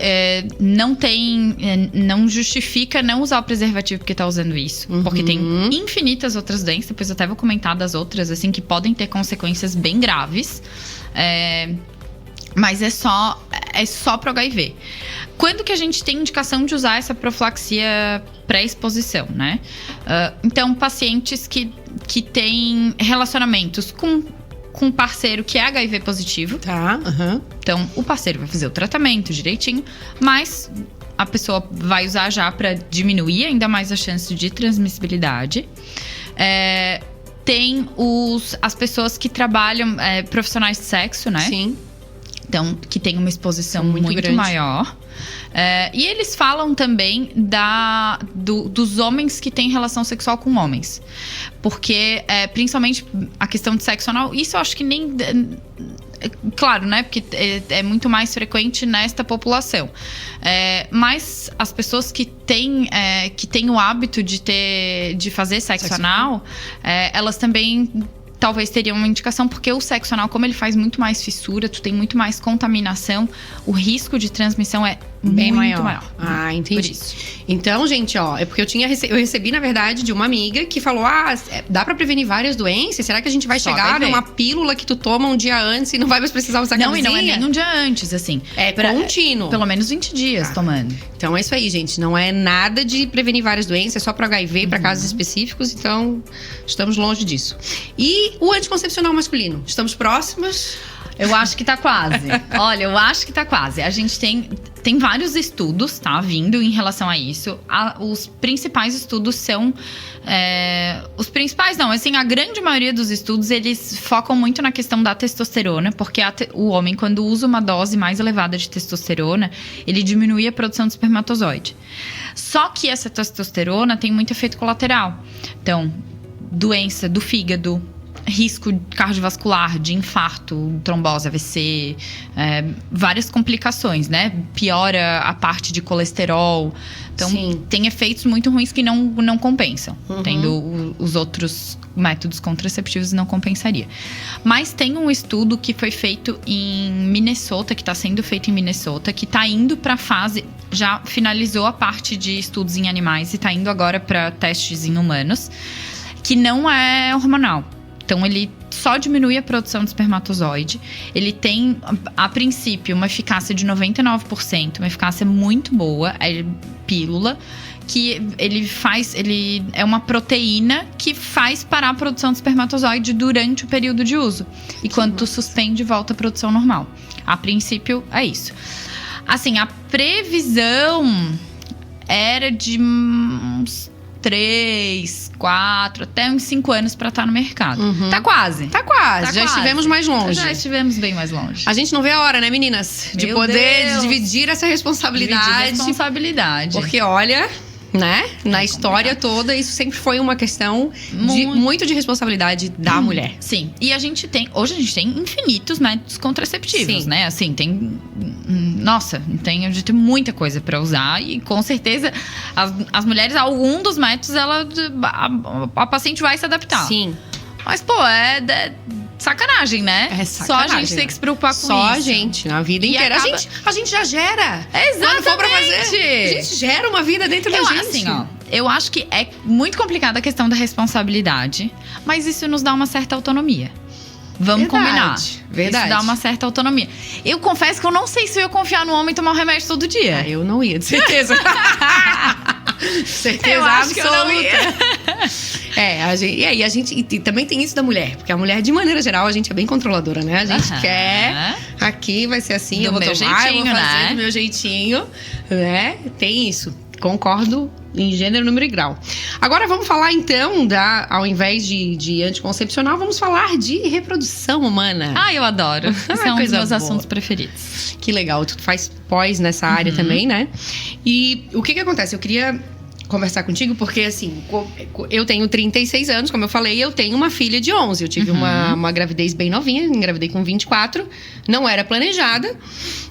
não justifica não usar o preservativo porque tá usando isso. Porque tem infinitas outras doenças, depois eu até vou comentar das outras, assim, que podem ter consequências bem graves. Mas é só pro HIV. Quando que a gente tem indicação de usar essa profilaxia pré-exposição, né? Então, pacientes que têm relacionamentos com um parceiro que é HIV positivo. Tá, Então, o parceiro vai fazer o tratamento direitinho, mas a pessoa vai usar já para diminuir ainda mais a chance de transmissibilidade. Tem as pessoas que trabalham, profissionais de sexo, né? Sim. Então, que tem uma exposição muito grande. maior. E eles falam também dos homens que têm relação sexual com homens. Porque, principalmente, a questão de sexo anal, isso eu acho que nem... Claro, né? Porque é muito mais frequente nesta população. Mas as pessoas que têm o hábito de fazer sexo anal, elas também... talvez teriam uma indicação, porque o sexo anal, como ele faz muito mais fissura, tu tem muito mais contaminação, o risco de transmissão é bem muito maior. Ah, entendi. Por isso. Então, gente, é porque eu recebi, na verdade, de uma amiga que falou: dá pra prevenir várias doenças? Será que a gente vai Só chegar vai ver. numa pílula que tu toma um dia antes e não vai mais precisar usar Não, e camisinha? não é nem um dia antes, assim. É contínuo. Pelo menos 20 dias tomando. Então é isso aí, gente. Não é nada de prevenir várias doenças, é só para HIV, para casos específicos. Então, estamos longe disso. E o anticoncepcional masculino? Estamos próximos? Eu acho que tá quase. Olha, eu acho que tá quase. A gente tem vários estudos, tá, vindo em relação a isso. Os principais estudos são... os principais não, assim, a grande maioria dos estudos, eles focam muito na questão da testosterona, porque o homem, quando usa uma dose mais elevada de testosterona, ele diminui a produção de espermatozoide. Só que essa testosterona tem muito efeito colateral. Então, doença do fígado, risco cardiovascular, de infarto, trombose, AVC, várias complicações, né? Piora a parte de colesterol. Então, Sim. tem efeitos muito ruins que não compensam. Tendo os outros métodos contraceptivos, não compensaria. Mas tem um estudo que foi feito em Minnesota, que está sendo feito em Minnesota, que está indo para a fase... Já finalizou a parte de estudos em animais e está indo agora para testes em humanos, que não é hormonal. Então, ele só diminui a produção de espermatozoide. Ele tem, a princípio, uma eficácia de 99%, uma eficácia muito boa, é pílula, que ele é uma proteína que faz parar a produção de espermatozoide durante o período de uso. E quando tu suspende, volta a produção normal. A princípio, é isso. Assim, a previsão era de uns 3, 4, até uns 5 anos pra estar no mercado. Tá quase. Tá quase. Tá Já quase. estivemos mais longe. Já estivemos bem mais longe. A gente não vê a hora, né, meninas? De Meu poder Deus. dividir essa responsabilidade. Dividir responsabilidade. Porque, olha, né? Na história toda, isso sempre foi uma questão muito de responsabilidade da mulher. Sim. E hoje a gente tem infinitos métodos contraceptivos, Sim. né? Assim, nossa, tem muita coisa pra usar. E com certeza, as mulheres, algum dos métodos, a paciente vai se adaptar. Sim. Mas, pô, é sacanagem, né? É Só sacanagem, a gente tem que se preocupar com isso. Só a gente, na vida E inteira. acaba- A gente já gera. Exatamente! Quando for pra fazer, a gente gera uma vida dentro da gente. Assim, ó, eu acho que é muito complicada a questão da responsabilidade, mas isso nos dá uma certa autonomia. Vamos combinar. Verdade. Isso dá uma certa autonomia. Eu confesso que eu não sei se eu ia confiar no homem tomar o remédio todo dia. Eu não ia, de certeza. Certeza Eu acho que eu não absoluta. A gente e também tem isso da mulher, porque a mulher, de maneira geral, a gente é bem controladora, né? A gente quer, aqui vai ser assim, Do eu vou meu tomar, eu vou jeitinho, fazer né? do meu jeitinho, né? Tem isso. Concordo em gênero, número e grau. Agora vamos falar então, ao invés de anticoncepcional, vamos falar de reprodução humana. Ah, eu adoro. Esse é um dos Coisa meus boa. assuntos preferidos. Que legal, tu faz pós nessa área também, né? E o que acontece? Eu queria conversar contigo porque, assim, eu tenho 36 anos, como eu falei, eu tenho uma filha de 11. Eu tive uma gravidez bem novinha, engravidei com 24, não era planejada.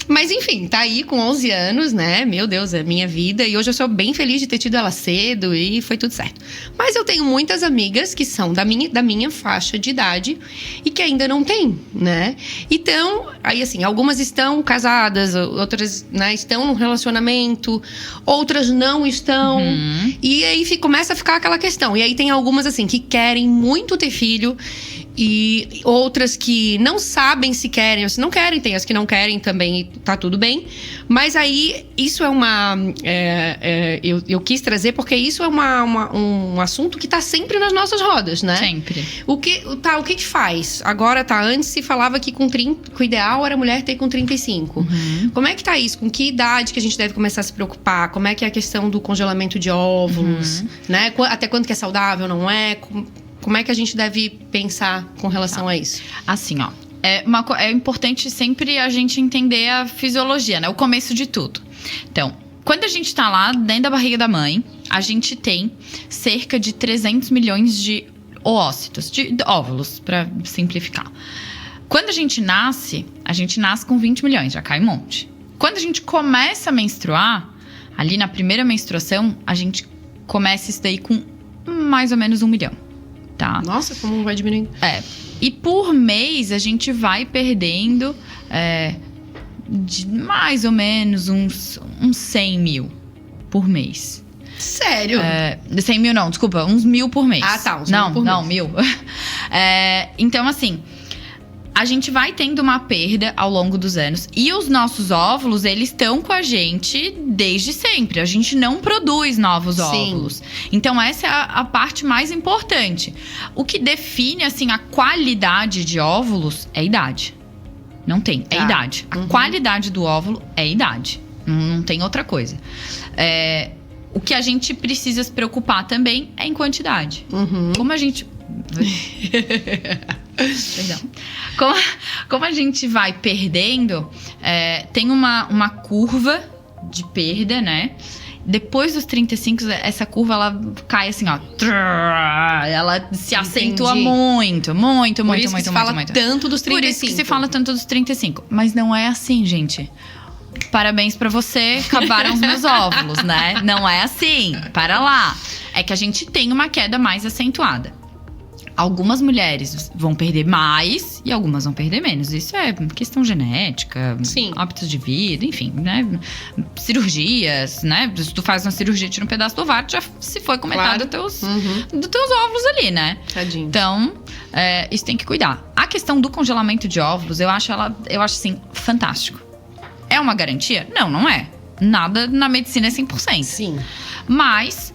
Mas, enfim, tá aí com 11 anos, né? Meu Deus, é minha vida. E hoje eu sou bem feliz de ter tido ela cedo e foi tudo certo. Mas eu tenho muitas amigas que são da minha faixa de idade e que ainda não têm, né? Então, aí assim, algumas estão casadas, outras, né, estão num relacionamento, outras não estão. E aí começa a ficar aquela questão. E aí tem algumas, assim, que querem muito ter filho e outras que não sabem se querem ou se não querem. Tem as que não querem também e tá tudo bem. Mas aí, isso é uma... eu quis trazer porque isso é um assunto que tá sempre nas nossas rodas, né? Sempre. O que faz? Agora antes se falava que que o ideal era a mulher ter com 35. Como é que tá isso? Com que idade que a gente deve começar a se preocupar? Como é que é a questão do congelamento de óvulos? Né? Até quanto que é saudável, não é? Como é que a gente deve pensar com relação a isso? Assim, ó. É importante sempre a gente entender a fisiologia, né? O começo de tudo. Então, quando a gente tá lá dentro da barriga da mãe, a gente tem cerca de 300 milhões de oócitos, de óvulos, pra simplificar. Quando a gente nasce com 20 milhões, já cai um monte. Quando a gente começa a menstruar, ali na primeira menstruação, a gente começa isso daí com mais ou menos 1 milhão, tá? Nossa, como vai diminuindo. E por mês, a gente vai perdendo de mais ou menos uns 100 mil por mês. Sério? 100 mil não, desculpa, uns 1.000 por mês. Ah, tá, uns 1.000 por mês. Não, 1.000. Então, assim, a gente vai tendo uma perda ao longo dos anos. E os nossos óvulos, eles estão com a gente desde sempre. A gente não produz novos óvulos. Então, essa é a parte mais importante. O que define, assim, a qualidade de óvulos é a idade. Não tem, é idade. A qualidade do óvulo é a idade. Não tem outra coisa. O que a gente precisa se preocupar também é em quantidade. Como a gente... Perdão. Como a gente vai perdendo, tem uma curva de perda, né? Depois dos 35, essa curva, ela cai assim, ó. Ela se acentua muito. Por isso que se fala tanto dos 35. Por isso que se fala tanto dos 35. Mas não é assim, gente. Parabéns pra você, acabaram os meus óvulos, né? Não é assim. Para lá. É que a gente tem uma queda mais acentuada. Algumas mulheres vão perder mais e algumas vão perder menos. Isso é questão genética, hábitos de vida, enfim, né? Cirurgias, né? Se tu faz uma cirurgia, tira um pedaço do ovário, já se foi com metade dos teus óvulos ali, né? Tadinho. Então, isso tem que cuidar. A questão do congelamento de óvulos, eu acho assim, fantástico. É uma garantia? Não é. Nada na medicina é 100%. Sim. Mas...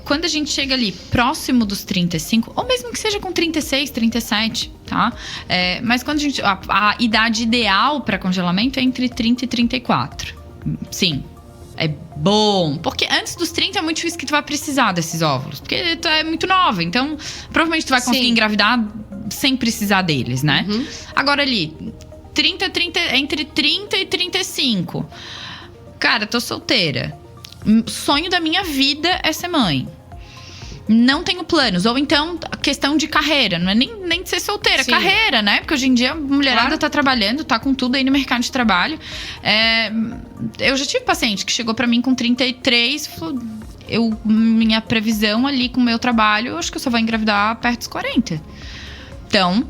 quando a gente chega ali próximo dos 35, ou mesmo que seja com 36, 37, tá? Mas quando a idade ideal para congelamento é entre 30 e 34. Sim, é bom. Porque antes dos 30 é muito difícil que tu vai precisar desses óvulos. Porque tu é muito nova, então provavelmente tu vai conseguir engravidar sem precisar deles, né? Agora ali, entre 30 e 35. Cara, tô solteira. sonho da minha vida é ser mãe. Não tenho planos. Ou então, a questão de carreira. Não é nem de ser solteira, Sim. Carreira, né? Porque hoje em dia a mulherada tá trabalhando, tá com tudo aí no mercado de trabalho. Eu já tive paciente que chegou pra mim com 33, falou, minha previsão ali com o meu trabalho, eu acho que eu só vou engravidar perto dos 40. Então,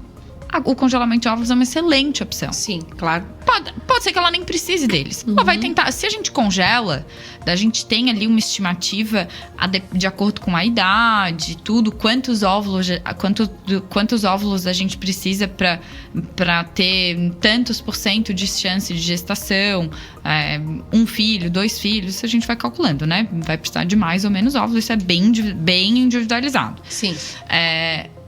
o congelamento de óvulos é uma excelente opção. Sim, claro. Pode ser que ela nem precise deles. Ela vai tentar. Se a gente congela, a gente tem ali uma estimativa de acordo com a idade, tudo, quantos óvulos a gente precisa para ter tantos % de chance de gestação, 1 filho, 2 filhos, isso a gente vai calculando, né? Vai precisar de mais ou menos óvulos, isso é bem individualizado. Sim.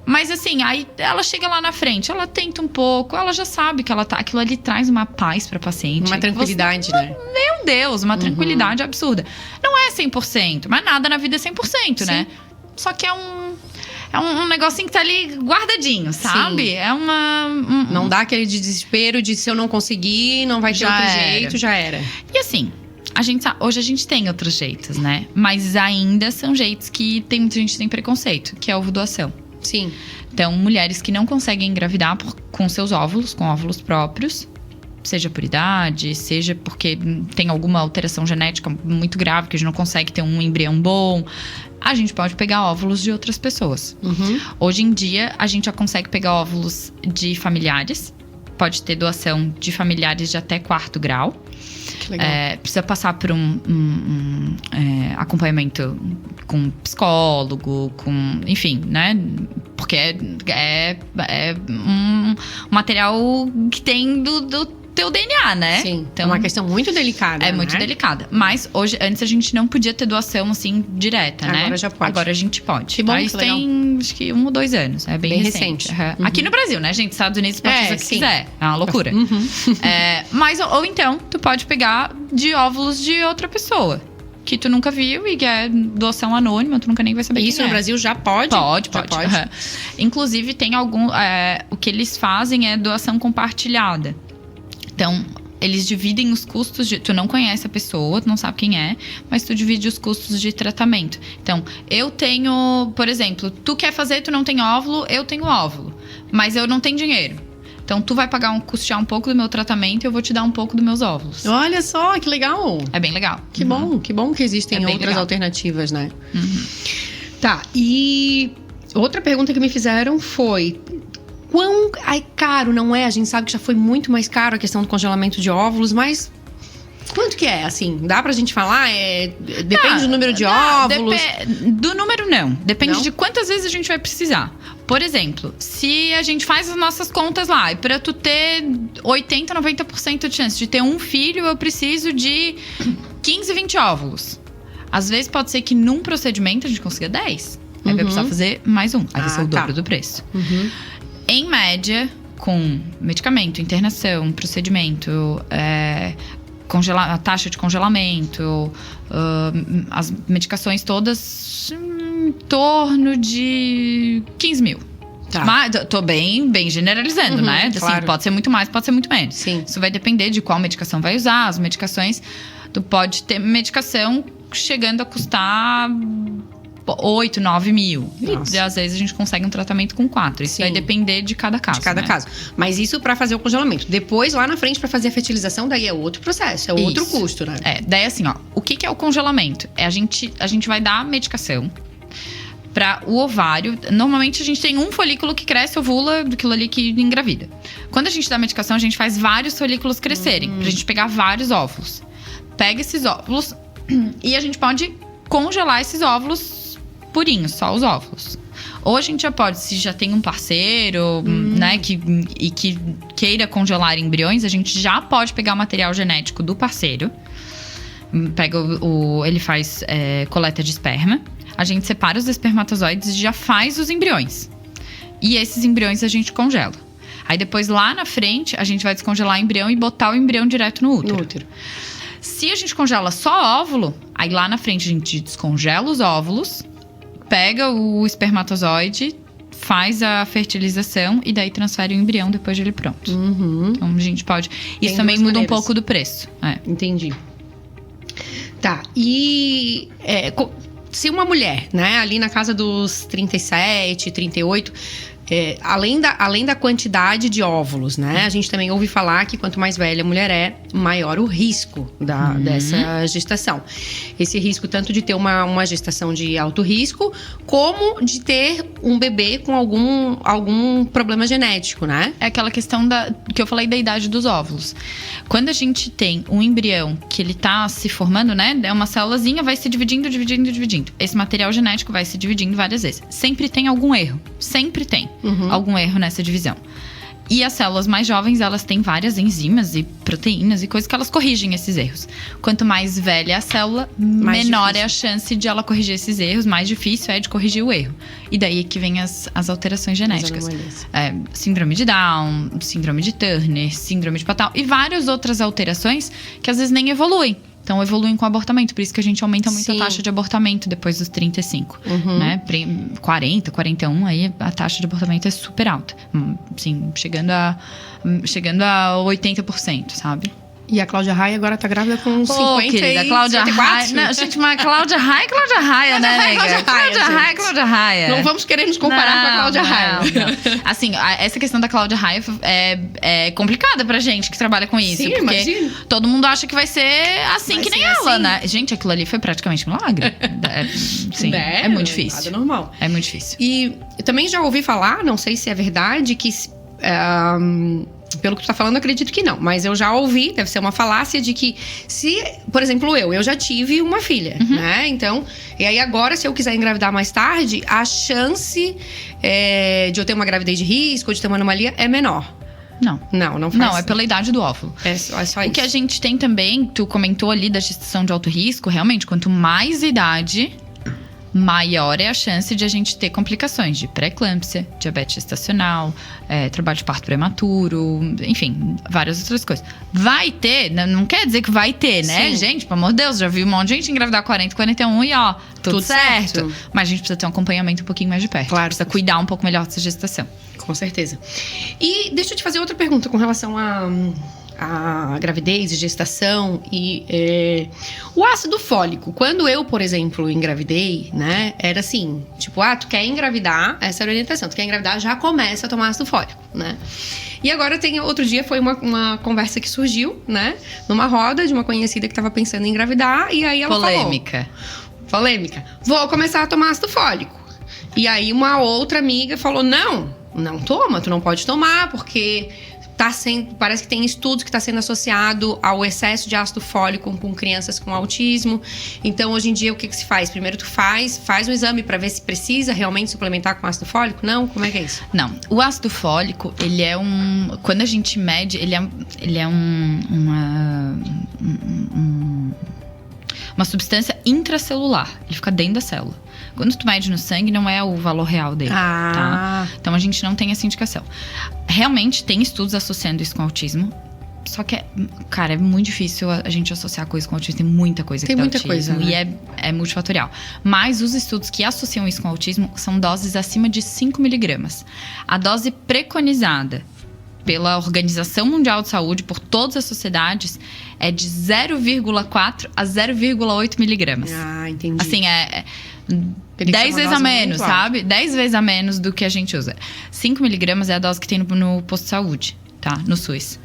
Mas assim, aí ela chega lá na frente, ela tenta um pouco, ela já sabe que aquilo ali traz uma paz pra paciente. Uma tranquilidade, né? Meu Deus, uma tranquilidade absurda. Não é 100%, mas nada na vida é 100%, né? Só que é um negocinho que tá ali guardadinho, sabe? Sim. Não dá aquele desespero de se eu não conseguir, não vai ter Já outro era. jeito, já era. E assim, hoje a gente tem outros jeitos, né? Mas ainda são jeitos que muita gente tem preconceito, que é a ovo-doação. Sim. Então, mulheres que não conseguem engravidar com seus óvulos, com óvulos próprios, seja por idade, seja porque tem alguma alteração genética muito grave, que a gente não consegue ter um embrião bom, a gente pode pegar óvulos de outras pessoas. Hoje em dia, a gente já consegue pegar óvulos de familiares, pode ter doação de familiares de até 4º grau. Que legal. Precisa passar por um acompanhamento com psicólogo, enfim, né? Porque é um material que tem do teu DNA, né? Sim, então, é uma questão muito delicada, É muito delicada. Mas antes a gente não podia ter doação, assim, direta, né? Agora já pode. Agora a gente pode. Que bom, mas que legal. tem, acho que 1 ou 2 anos. É bem recente. Aqui no Brasil, né, gente? Estados Unidos pode fazer o que sim. quiser. É uma loucura. Mas, ou então, tu pode pegar de óvulos de outra pessoa. Que tu nunca viu e que é doação anônima, tu nunca nem vai saber Isso quem no é. Brasil já pode? Pode. Já pode. Inclusive, tem o que eles fazem é doação compartilhada. Então, eles dividem os custos tu não conhece a pessoa, tu não sabe quem é, mas tu divide os custos de tratamento. Então, eu tenho, por exemplo, tu quer fazer, tu não tem óvulo, eu tenho óvulo, mas eu não tenho dinheiro. Então, tu vai custear um pouco do meu tratamento e eu vou te dar um pouco dos meus óvulos. Olha só, que legal. É bem legal. Que bom que existem bem outras legal. alternativas, né? Tá, e outra pergunta que me fizeram foi: quão caro não é? A gente sabe que já foi muito mais caro a questão do congelamento de óvulos, mas quanto que é, assim? Dá pra gente falar? Depende do número de óvulos? Do número, não. Depende Não? de quantas vezes a gente vai precisar. Por exemplo, se a gente faz as nossas contas lá, e pra tu ter 80, 90% de chance de ter um filho, eu preciso de 15, 20 óvulos. Às vezes pode ser que num procedimento a gente consiga 10. Aí vai precisar fazer mais um. Aí vai ser o dobro do preço. Em média, com medicamento, internação, procedimento, a taxa de congelamento, as medicações todas em torno de 15 mil. Tá. Mas tô bem generalizando, né? Assim, claro. pode ser muito mais, pode ser muito menos. Sim. Isso vai depender de qual medicação vai usar. As medicações, tu pode ter medicação chegando a custar 8, 9 mil. Nossa. E às vezes a gente consegue um tratamento com 4. Isso Sim. vai depender de cada caso. De cada né? caso. Mas isso pra fazer o congelamento. Depois, lá na frente, pra fazer a fertilização, daí é outro processo, é outro Isso. custo, né? Daí assim, ó, o que é o congelamento? A gente vai dar a medicação para o ovário. Normalmente a gente tem um folículo que cresce, ovula, daquilo ali que engravida. Quando a gente dá a medicação, a gente faz vários folículos crescerem, pra gente pegar vários óvulos. Pega esses óvulos e a gente pode congelar esses óvulos purinhos, só os óvulos. Ou a gente já pode, se já tem um parceiro, né, que queira congelar embriões, a gente já pode pegar o material genético do parceiro. Pega ele faz coleta de esperma. A gente separa os espermatozoides e já faz os embriões. E esses embriões a gente congela. Aí depois, lá na frente, a gente vai descongelar o embrião e botar o embrião direto no útero. No útero. Se a gente congela só óvulo, aí lá na frente a gente descongela os óvulos, pega o espermatozoide, faz a fertilização e daí transfere o embrião depois de ele pronto. Então a gente pode... Isso também duas muda um maneiras. pouco do preço. Entendi. Tá, e se uma mulher, né, ali na casa dos 37, 38, além da quantidade de óvulos, né, a gente também ouve falar que quanto mais velha a mulher é, maior o risco dessa gestação. Esse risco tanto de ter uma gestação de alto risco, como de ter um bebê com algum problema genético, né? É aquela questão que eu falei da idade dos óvulos. Quando a gente tem um embrião que ele tá se formando, né? É uma célulazinha, vai se dividindo. Esse material genético vai se dividindo várias vezes. Sempre tem algum erro. Sempre tem algum erro nessa divisão. E as células mais jovens, elas têm várias enzimas e proteínas e coisas que elas corrigem esses erros. Quanto mais velha a célula, menor é a chance de ela corrigir esses erros, mais difícil é de corrigir o erro. E daí que vem as alterações genéticas. Síndrome de Down, síndrome de Turner, síndrome de Patau e várias outras alterações que às vezes nem evoluem. Então, evoluem com abortamento. Por isso que a gente aumenta muito a taxa de abortamento depois dos 35. Né? 40, 41, aí a taxa de abortamento é super alta. Assim, chegando a 80%, sabe? E a Cláudia Raia agora tá grávida com 50 querida, e Cláudia 54. Raia. Não, gente, mas Cláudia Raia é Cláudia Raia, né, nega? Cláudia Raia. Não vamos querer nos comparar com a Cláudia Raia. Não. Assim, essa questão da Cláudia Raia é complicada pra gente que trabalha com isso. Sim, porque imagina. todo mundo acha que vai ser assim Vai que nem ser ela, assim. né? Gente, aquilo ali foi praticamente um milagre. Sim, é muito difícil. Nada normal. É muito difícil. E eu também já ouvi falar, não sei se é verdade, que pelo que tu tá falando, eu acredito que não. Mas eu já ouvi, deve ser uma falácia de que se, por exemplo, eu já tive uma filha, né? Então, e aí agora, se eu quiser engravidar mais tarde, a chance de eu ter uma gravidez de risco, ou de ter uma anomalia, é menor. Não, Não faz. não, é pela idade do óvulo. É só isso. O que a gente tem também, tu comentou ali da gestação de alto risco, realmente, quanto mais idade, maior é a chance de a gente ter complicações de pré-eclâmpsia, diabetes gestacional, trabalho de parto prematuro, enfim, várias outras coisas. Vai ter, não quer dizer que vai ter, né? Sim. Gente, pelo amor de Deus, já vi um monte de gente engravidar 40, 41 e ó, tudo certo. Mas a gente precisa ter um acompanhamento um pouquinho mais de perto. Claro. Precisa cuidar um pouco melhor dessa gestação. Com certeza. E deixa eu te fazer outra pergunta com relação a gravidez e gestação e o ácido fólico. Quando eu, por exemplo, engravidei, né, era assim, tipo, tu quer engravidar, essa era a orientação, tu quer engravidar, já começa a tomar ácido fólico, né? E agora outro dia foi uma conversa que surgiu, né, numa roda de uma conhecida que tava pensando em engravidar, e aí ela Polêmica. Vou começar a tomar ácido fólico. E aí uma outra amiga falou, não toma, tu não pode tomar, porque parece que tem estudos que está sendo associado ao excesso de ácido fólico com crianças com autismo. Então, hoje em dia, o que se faz? Primeiro tu faz um exame para ver se precisa realmente suplementar com ácido fólico? Não? Como é que é isso? Não. O ácido fólico, ele é quando a gente mede, ele é uma substância intracelular. Ele fica dentro da célula. Quando tu mede no sangue, não é o valor real dele, tá? Então, a gente não tem essa indicação. Realmente, tem estudos associando isso com autismo. Só que, cara, é muito difícil a gente associar coisa com autismo. Tem muita coisa que dá autismo. Coisa, né? E é multifatorial. Mas os estudos que associam isso com autismo são doses acima de 5 miligramas. A dose preconizada pela Organização Mundial de Saúde, por todas as sociedades, é de 0,4 a 0,8 miligramas. Entendi. Assim, 10 vezes a menos, sabe? 10 vezes a menos do que a gente usa. 5 miligramas é a dose que tem no posto de saúde, tá? No SUS.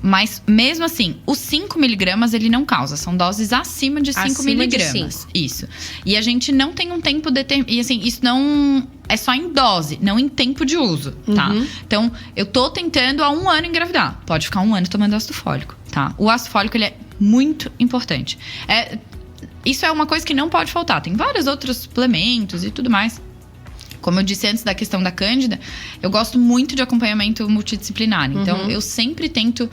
Mas, mesmo assim, os 5 miligramas ele não causa. São doses acima de 5 miligramas. Isso. E a gente não tem um tempo determinado. E assim, isso não é só em dose, não em tempo de uso, tá? Então, eu tô tentando há 1 ano engravidar. Pode ficar 1 ano tomando ácido fólico, tá? O ácido fólico, ele é muito importante. Isso é uma coisa que não pode faltar. Tem vários outros suplementos e tudo mais. Como eu disse antes da questão da Cândida, eu gosto muito de acompanhamento multidisciplinar. Então, eu sempre tento...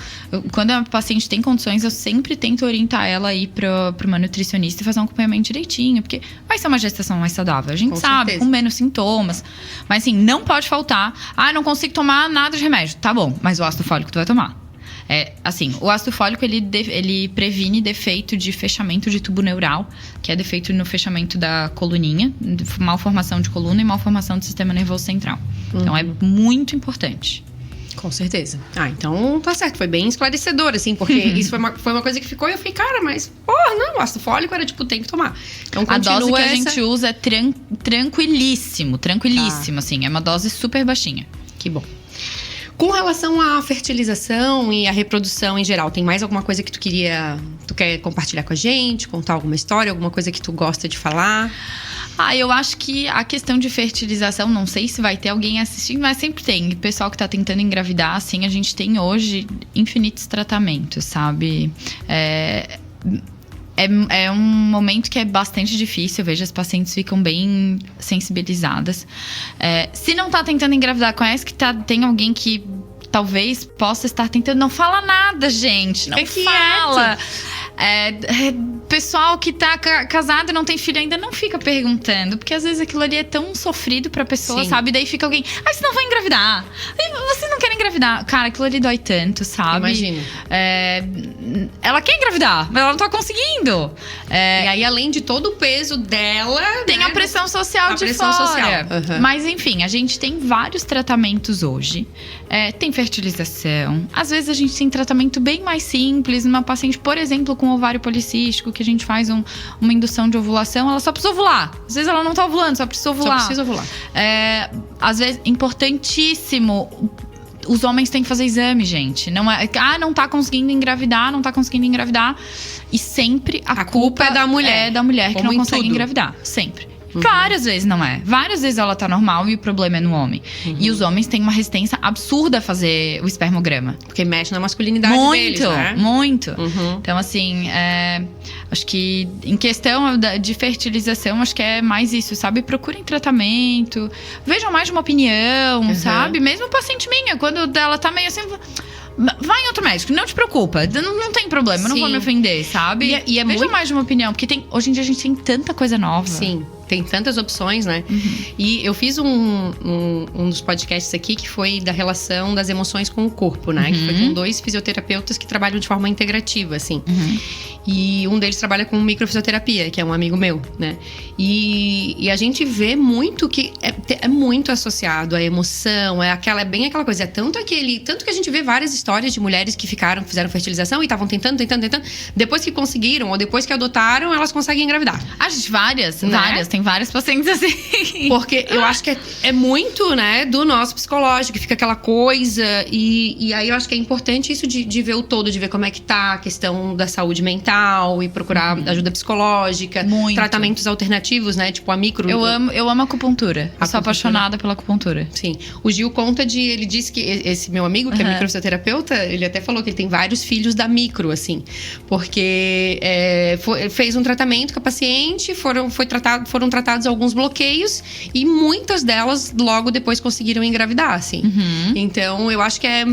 Quando a paciente tem condições, eu sempre tento orientar ela a ir para uma nutricionista e fazer um acompanhamento direitinho. Porque vai ser uma gestação mais saudável. A gente sabe, com menos sintomas. Mas, assim, não pode faltar. Não consigo tomar nada de remédio. Tá bom, mas o ácido fólico tu vai tomar. O ácido fólico, ele previne defeito de fechamento de tubo neural, que é defeito no fechamento da coluninha, malformação de coluna e malformação do sistema nervoso central. Então, é muito importante. Com certeza. Então tá certo. Foi bem esclarecedor, assim, porque isso foi uma coisa que ficou e eu fiquei, cara, mas, não, ácido fólico era tipo, tem que tomar. Então, a dose que a essa... gente usa é tranquilíssimo, assim. É uma dose super baixinha. Que bom. Com relação à fertilização e à reprodução em geral, tem mais alguma coisa que tu quer compartilhar com a gente? Contar alguma história, alguma coisa que tu gosta de falar? Eu acho que a questão de fertilização, não sei se vai ter alguém assistindo, mas sempre tem. O pessoal que tá tentando engravidar, assim, a gente tem hoje infinitos tratamentos, sabe? É um momento que é bastante difícil. Eu vejo as pacientes ficam bem sensibilizadas. Se não tá tentando engravidar, conhece que tem alguém que talvez possa estar tentando, não fala nada, gente. Não fala. Pessoal que tá casado e não tem filho ainda, não fica perguntando. Porque às vezes aquilo ali é tão sofrido pra pessoa, Sim. sabe? Daí fica alguém, você não vai engravidar. Vocês não querem engravidar. Cara, aquilo ali dói tanto, sabe? Imagina. Ela quer engravidar, mas ela não tá conseguindo. E aí, além de todo o peso dela, Tem a pressão social de pressão fora. social. Uhum. Mas enfim, a gente tem vários tratamentos hoje. Tem fertilização. Às vezes a gente tem tratamento bem mais simples. Numa paciente, por exemplo, com ovário policístico, que a gente faz uma indução de ovulação, ela só precisa ovular. Às vezes ela não tá ovulando, só precisa ovular. Só precisa ovular. Às vezes, importantíssimo, os homens têm que fazer exame, gente. Não não tá conseguindo engravidar, E sempre a culpa é da mulher. É da mulher que Como não em consegue tudo. engravidar. Sempre. Várias vezes não é. Várias vezes ela tá normal e o problema é no homem. E os homens têm uma resistência absurda a fazer o espermograma. Porque mexe na masculinidade deles, né? Muito. Uhum. Então, assim, acho que em questão de fertilização, acho que é mais isso, sabe? Procurem tratamento, vejam mais de uma opinião, sabe? Mesmo paciente minha, quando ela tá meio assim... Vai em outro médico, não te preocupa. Não tem problema, eu não vou me ofender, sabe? E é Veja muito... mais de uma opinião, porque hoje em dia a gente tem tanta coisa nova. Sim, tem tantas opções, né? E eu fiz um dos podcasts aqui que foi da relação das emoções com o corpo, né? Que foi com 2 fisioterapeutas que trabalham de forma integrativa, assim. E um deles trabalha com microfisioterapia, que é um amigo meu, né? E a gente vê muito que é muito associado à emoção, é bem aquela coisa. Tanto que a gente vê várias histórias de mulheres que fizeram fertilização e estavam tentando. Depois que conseguiram, ou depois que adotaram, elas conseguem engravidar. Gente, várias. Tem vários pacientes assim. Porque eu acho que é muito, né, do nosso psicológico, que fica aquela coisa. E aí eu acho que é importante isso de ver o todo, de ver como é que tá a questão da saúde mental e procurar ajuda psicológica. Muito. Tratamentos alternativos, né, tipo a micro... Eu amo acupuntura. Eu sou apaixonada pela acupuntura. Sim. O Gil ele disse que esse meu amigo, que é microfisioterapeuta, ele até falou que ele tem vários filhos da micro, assim. Porque fez um tratamento com a paciente, foram tratados alguns bloqueios e muitas delas logo depois conseguiram engravidar, assim. Então, eu acho que é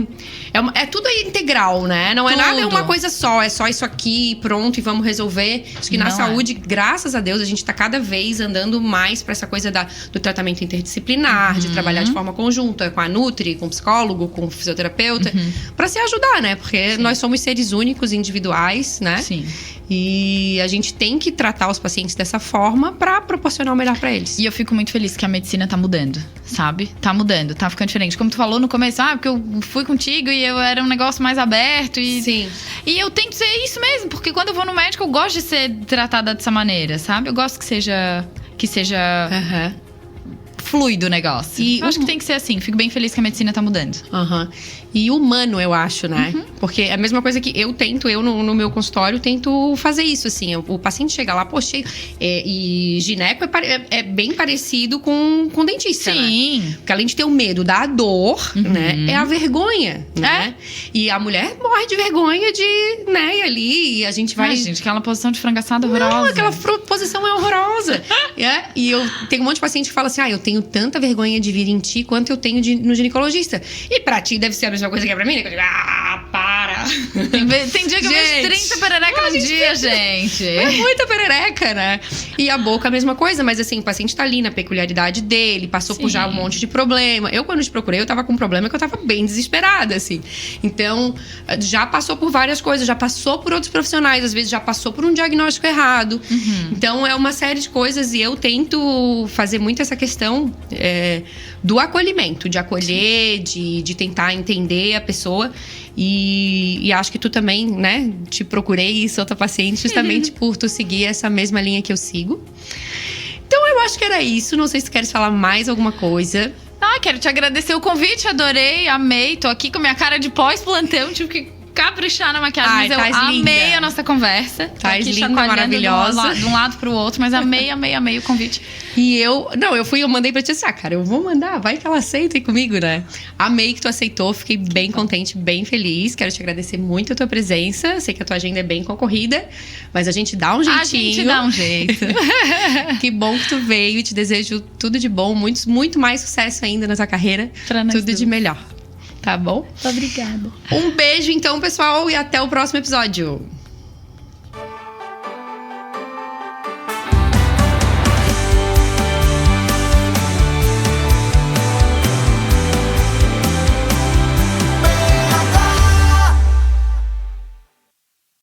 tudo integral, né? Não é nada, é uma coisa só, é só isso aqui, pronto, e vamos resolver. Acho que na saúde, graças a Deus, a gente tá cada vez andando mais pra essa coisa do tratamento interdisciplinar, de trabalhar de forma conjunta com a nutri, com o psicólogo, com o fisioterapeuta, pra se ajudar, né? Porque nós somos seres únicos, individuais, né? Sim. E a gente tem que tratar os pacientes dessa forma pra proporcionar o melhor pra eles. E eu fico muito feliz que a medicina tá mudando, sabe? Tá mudando, tá ficando diferente. Como tu falou no começo, porque eu fui contigo e eu era um negócio mais aberto. Sim. E eu tento ser isso mesmo, porque quando eu vou no médico, eu gosto de ser tratada dessa maneira, sabe? Eu gosto que seja fluido o negócio. E eu acho que tem que ser assim. Fico bem feliz que a medicina tá mudando. E humano, eu acho, né? Porque é a mesma coisa que eu no meu consultório, tento fazer isso, assim. O paciente chega lá, poxa, e gineco é bem parecido com dentista, Sim. né? Porque além de ter o medo da dor, né? É a vergonha, né? E a mulher morre de vergonha de, né? E ali, e a gente vai... gente, aquela posição de frango assado horrorosa. Não, aquela posição é horrorosa. E eu tenho um monte de paciente que fala assim, eu tenho tanta vergonha de vir em ti quanto eu tenho no ginecologista. E pra ti deve ser a mesma coisa que é pra mim, né? Que eu digo, para! Tem dia que eu vejo 30 perereca no dia, gente. É muita perereca, né? E a boca, a mesma coisa, mas assim, o paciente tá ali na peculiaridade dele, passou por já um monte de problema. Eu, quando te procurei, eu tava com um problema que eu tava bem desesperada, assim. Então, já passou por várias coisas, já passou por outros profissionais, às vezes já passou por um diagnóstico errado. Então, é uma série de coisas e eu tento fazer muito essa questão do acolhimento, de acolher, de tentar entender a pessoa. E acho que tu também, né, te procurei e sou tua paciente justamente por tu seguir essa mesma linha que eu sigo. Então eu acho que era isso, não sei se tu queres falar mais alguma coisa. Quero te agradecer o convite, adorei, amei. Tô aqui com minha cara de pós-plantão, tive que caprichar na maquiagem, mas eu amei linda. A nossa conversa. Tás linda, maravilhosa. De um lado pro outro, mas amei o convite. E eu mandei pra ti assim, cara, eu vou mandar, vai que ela aceita aí comigo, né? Amei que tu aceitou, fiquei bem contente, bem feliz. Quero te agradecer muito a tua presença. Sei que a tua agenda é bem concorrida, mas a gente dá um jeitinho. A gente dá um jeito. Que bom que tu veio e te desejo tudo de bom, muito mais sucesso ainda na tua carreira. Pra nós tudo duas. de melhor. Tá bom? Obrigada. Um beijo então, pessoal, e até o próximo episódio.